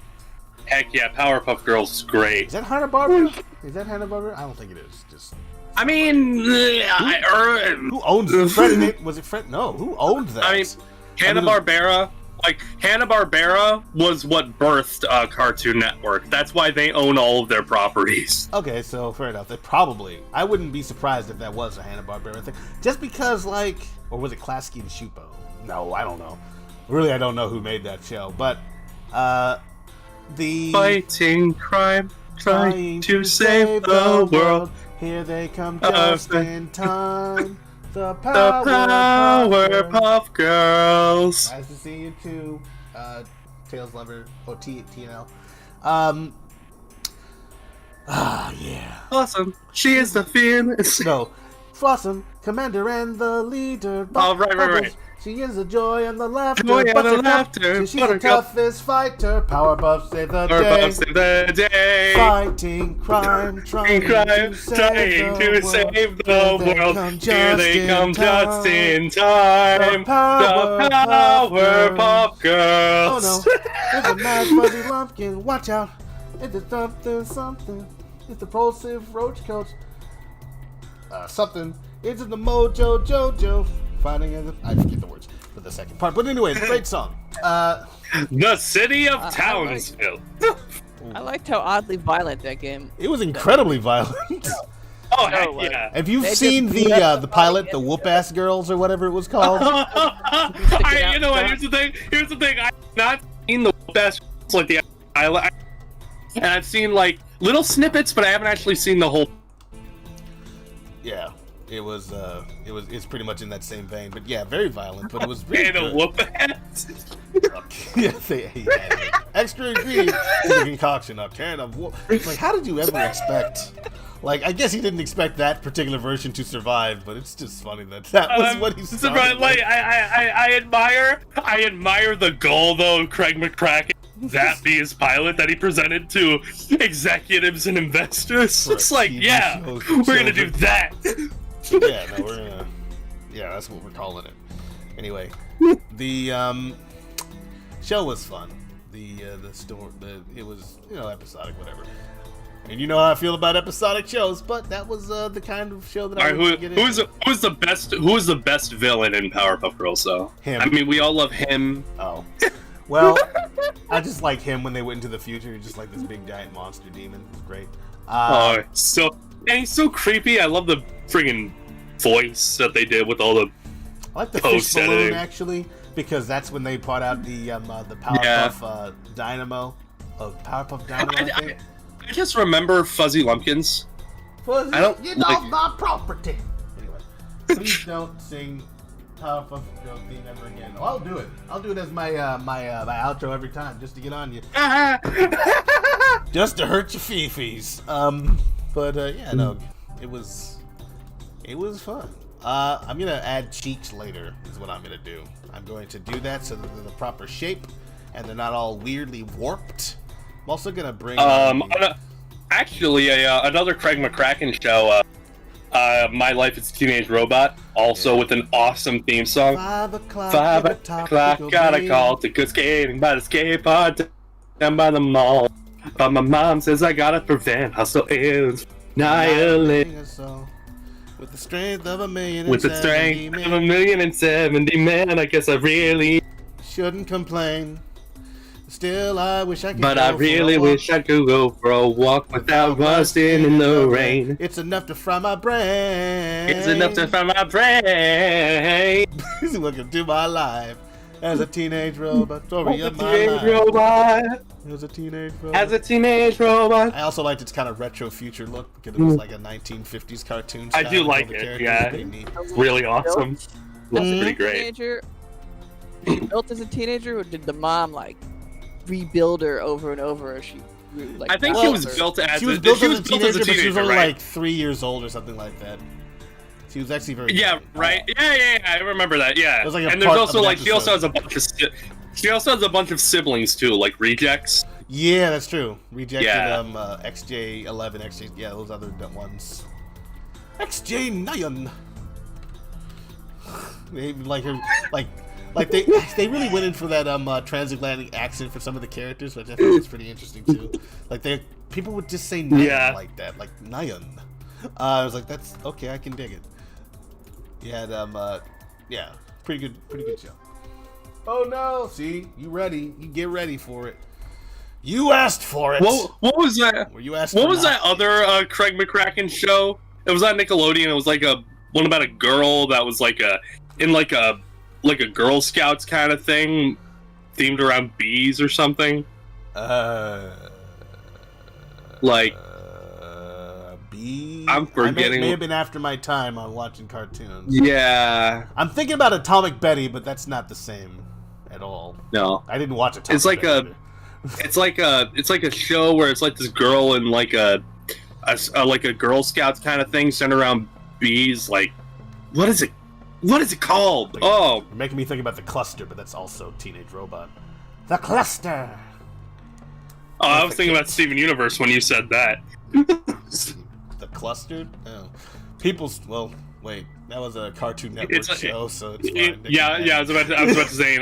Heck yeah, Powerpuff Girls is great. Is that Hanna-Barbera? Is that Hanna-Barbera? I don't think it is. Just. Who owns Fred? Was it Fred? No. Who owned that? Hanna-Barbera. Hanna-Barbera was what birthed Cartoon Network. That's why they own all of their properties. Okay, so fair enough. I wouldn't be surprised if that was a Hanna-Barbera thing. Just because, or was it Klasky and Shupo? No, I don't know. Really, I don't know who made that show, but the Fighting crime, trying to save the world. Here they come just in time. The Powerpuff Girls. Nice to see you too, Tails Lover, or TNL. Yeah. Awesome. She is the fearless. No, Flossom, Commander and the leader. Oh, right. She is the joy and the laughter. Joy and the Buttercup, laughter. she's the toughest fighter. Powerpuff save the day. Powerpuff save the day. Fighting crime, trying to save the world. Here they come just in time. The Powerpuff Girls. Oh no, it's a mad fuzzy lumpkin. Watch out. It's a something. It's the propulsive roach coach. Something. It's the Mojo Jojo. Fighting in the... I forget the words for the second part. But anyways, great song. The city of Townsville. I liked how oddly violent that game. It was incredibly violent. Oh, heck No, yeah. Have you They seen just beat up the pilot, the Whoop Ass Girls, or whatever it was called? You know what? Here's the thing. I've not seen the best like the pilot, and I've seen like little snippets, but I haven't actually seen the whole. Yeah, it's pretty much in that same vein. But yeah, very violent, but it was really And a good. whoop ass. Extra ingredient to the concoction, a can of whoop. Like, how did you ever expect? Like, I guess he didn't expect that particular version to survive, but it's just funny that was what he started. Like, I admire the goal though of Craig McCracken. That be his pilot that he presented to executives and investors. For a It's like, TV yeah, show we're gonna do that. Yeah, no, we're gonna. Yeah, that's what we're calling it. Anyway, the show was fun. The story, it was episodic, whatever. And you know how I feel about episodic shows, but that was the kind of show that I was get into. Who's the best villain in Powerpuff Girls though? Him. I mean, we all love him. Oh. Well, I just like him when they went into the future. He's just like this big giant monster demon. It was great. And he's so creepy. I love the friggin' voice that they did with all the. I like the fish post balloon editing. actually, because that's when they brought out the Powerpuff Dynamo. Powerpuff Dynamo, I think. I just remember Fuzzy Lumpkins. Fuzzy, I don't you like- know my property. Anyway, please don't sing Powerpuff Girls theme ever again. Oh, I'll do it. I'll do it as my my outro every time, just to get on you, just to hurt your fifis. But yeah, no, it was fun. I'm gonna add cheeks later. Is what I'm gonna do. I'm going to do that so that they're the proper shape and they're not all weirdly warped. I'm also gonna bring. Actually, another Craig McCracken show. My Life as a Teenage Robot, also with an awesome theme song. 5 o'clock. 5 at the o'clock, topical got a beat. call to go skating by the skate park down by the mall. But my mom says I gotta prevent hostile aliens. Annihilate With the strength of 1,000,070 with the strength men, of 1,070 men. I guess I really, shouldn't complain. Still, I wish I could. but go I for really a walk wish I could go for a walk without rusting in the rain. It's enough to fry my brain. It's enough to find my brain. Welcome to my life as a teenage robot. Story As a of my teenage life. robot. As a teenage robot. As a teenage robot. I also liked its kind of retro future look because it was like a 1950s cartoon. I style do with like all the it, characters. yeah. Pretty neat. Really awesome. Looks Mhm. pretty great. Teenager, was she built as a teenager, or did the mom like rebuild her over and over as she grew? Like, I think got she was older? built as She was built she as was a built teenager, as a but she was only right? like 3 years old or something like that. She was actually very Yeah, young. right. Yeah. I remember that. Yeah. It was like a And there's part also of an like she also has episode. a bunch of she also has a bunch of siblings too, like rejects. Yeah, that's true. Rejected Yeah. XJ11, XJ, yeah, those other ones. XJ9. They like her, like they really went in for that transatlantic accent for some of the characters, which I thought was pretty interesting too. Like people would just say Nayan Yeah. like that, like Nayan. I was like, that's okay, I can dig it. Yeah, yeah, pretty good show. Oh no! See, you ready? You get ready for it. You asked for it. What was that? Were you asked? What for was that nothing. other Craig McCracken show? It was on Nickelodeon. It was like one about a girl that was like in like a like a Girl Scouts kind of thing, themed around bees or something? Like, B. I'm forgetting. May have been after my time on watching cartoons. Yeah. I'm thinking about Atomic Betty, but that's not the same at all. No. I didn't watch Atomic It's like Betty either. it's like a show where it's like this girl in like a Girl Scouts kind of thing centered around bees. Like, what is it? What is it called? Oh, You're making me think about The Cluster, but that's also Teenage Robot. The Cluster! I was thinking about Steven Universe when you said that. The Cluster? Oh. Well, wait. That was a Cartoon Network show, so it's fine. Yeah. I was about to say, in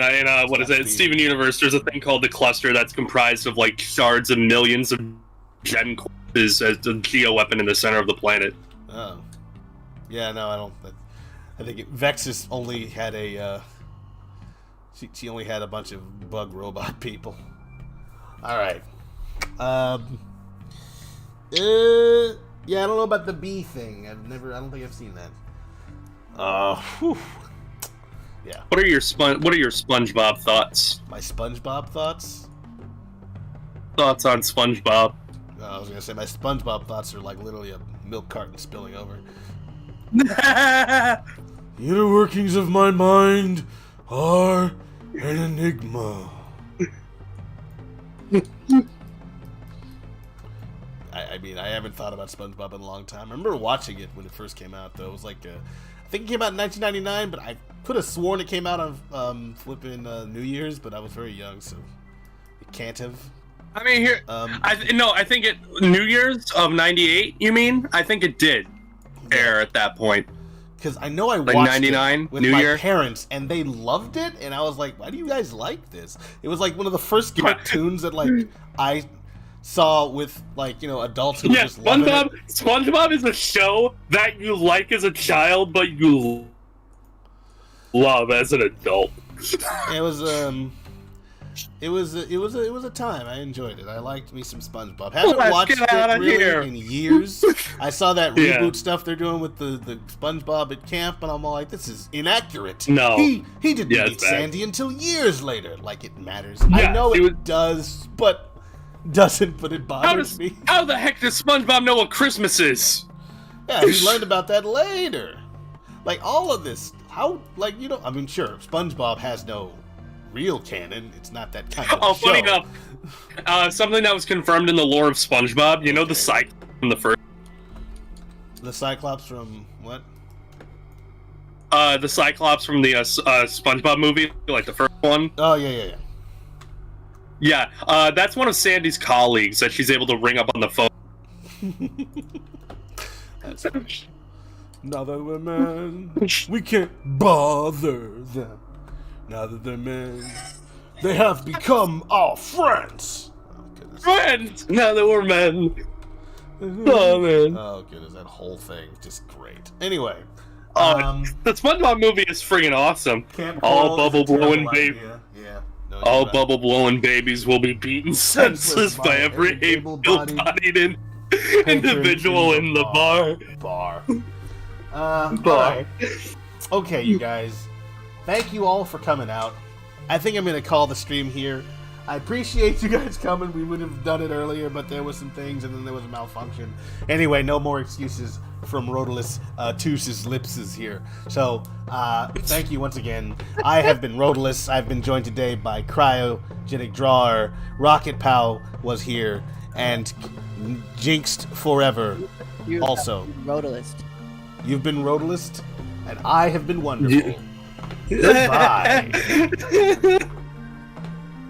what is it? Steven Universe, there's a thing called the Cluster that's comprised of, like, shards of millions of gen corpses as a geo-weapon in the center of the planet. Oh. Yeah, no, I don't... I think Vexus only had a, she only had a bunch of bug robot people. Alright. Yeah, I don't know about the bee thing. I don't think I've seen that. Whew. Yeah. What are your SpongeBob thoughts? My SpongeBob thoughts? Thoughts on SpongeBob? I was gonna say my SpongeBob thoughts are like literally a milk carton spilling over. The inner workings of my mind are an enigma. I mean, I haven't thought about SpongeBob in a long time. I remember watching it when it first came out, though. It was like, I think it came out in 1999, but I could have sworn it came out on flipping New Year's, but I was very young, so it can't have. I mean, here, I think it New Year's of '98. You mean? I think it did air at that point. Because I know I like watched 99, it with New my Year? parents, and they loved it, and I was like, why do you guys like this? It was like one of the first cartoons that, like, I saw with, like, you know, adults who were just loving it. SpongeBob is a show that you like as a child, but you love as an adult. It was a time. I enjoyed it. I liked me some SpongeBob. Haven't watched it really in years. I saw that reboot stuff they're doing with the SpongeBob at camp, and I'm all like, this is inaccurate. No. He didn't meet bad. Sandy until years later. Like, it matters. Yeah, I know it does, but doesn't. But it bothers me. How the heck does SpongeBob know what Christmas is? Yeah, he learned about that later. Like, all of this. How? Like, you know. I mean, sure, SpongeBob has no real canon. It's not that kind of show. Funny enough, something that was confirmed in the lore of SpongeBob. You know the Cyclops from the first. The Cyclops from what? The Cyclops from the SpongeBob movie, like the first one. Oh yeah. Yeah, that's one of Sandy's colleagues that she's able to ring up on the phone. Now that we're men, we can't bother them. Now that they're men, they have become our friends. Oh, goodness. Friends! Now that we're men. Oh, man. Oh, goodness, that whole thing, just great. Anyway. The SpongeBob movie is friggin' awesome. All bubble-blowing babies. Yeah. No, all right. bubble-blowing babies will be beaten senseless by every able-bodied individual in the bar. Bar. Okay, you guys. Thank you all for coming out. I think I'm going to call the stream here. I appreciate you guys coming. We would have done it earlier, but there was some things, and then there was a malfunction. Anyway, no more excuses from Rodolus Tus's Lipses here. So, thank you once again. I have been Rodolus. I've been joined today by Cryogenic Drawer. Rocket Pow was here, and Jinxed Forever also. Rodolist. You've been Rodolist, and I have been wonderful. Goodbye.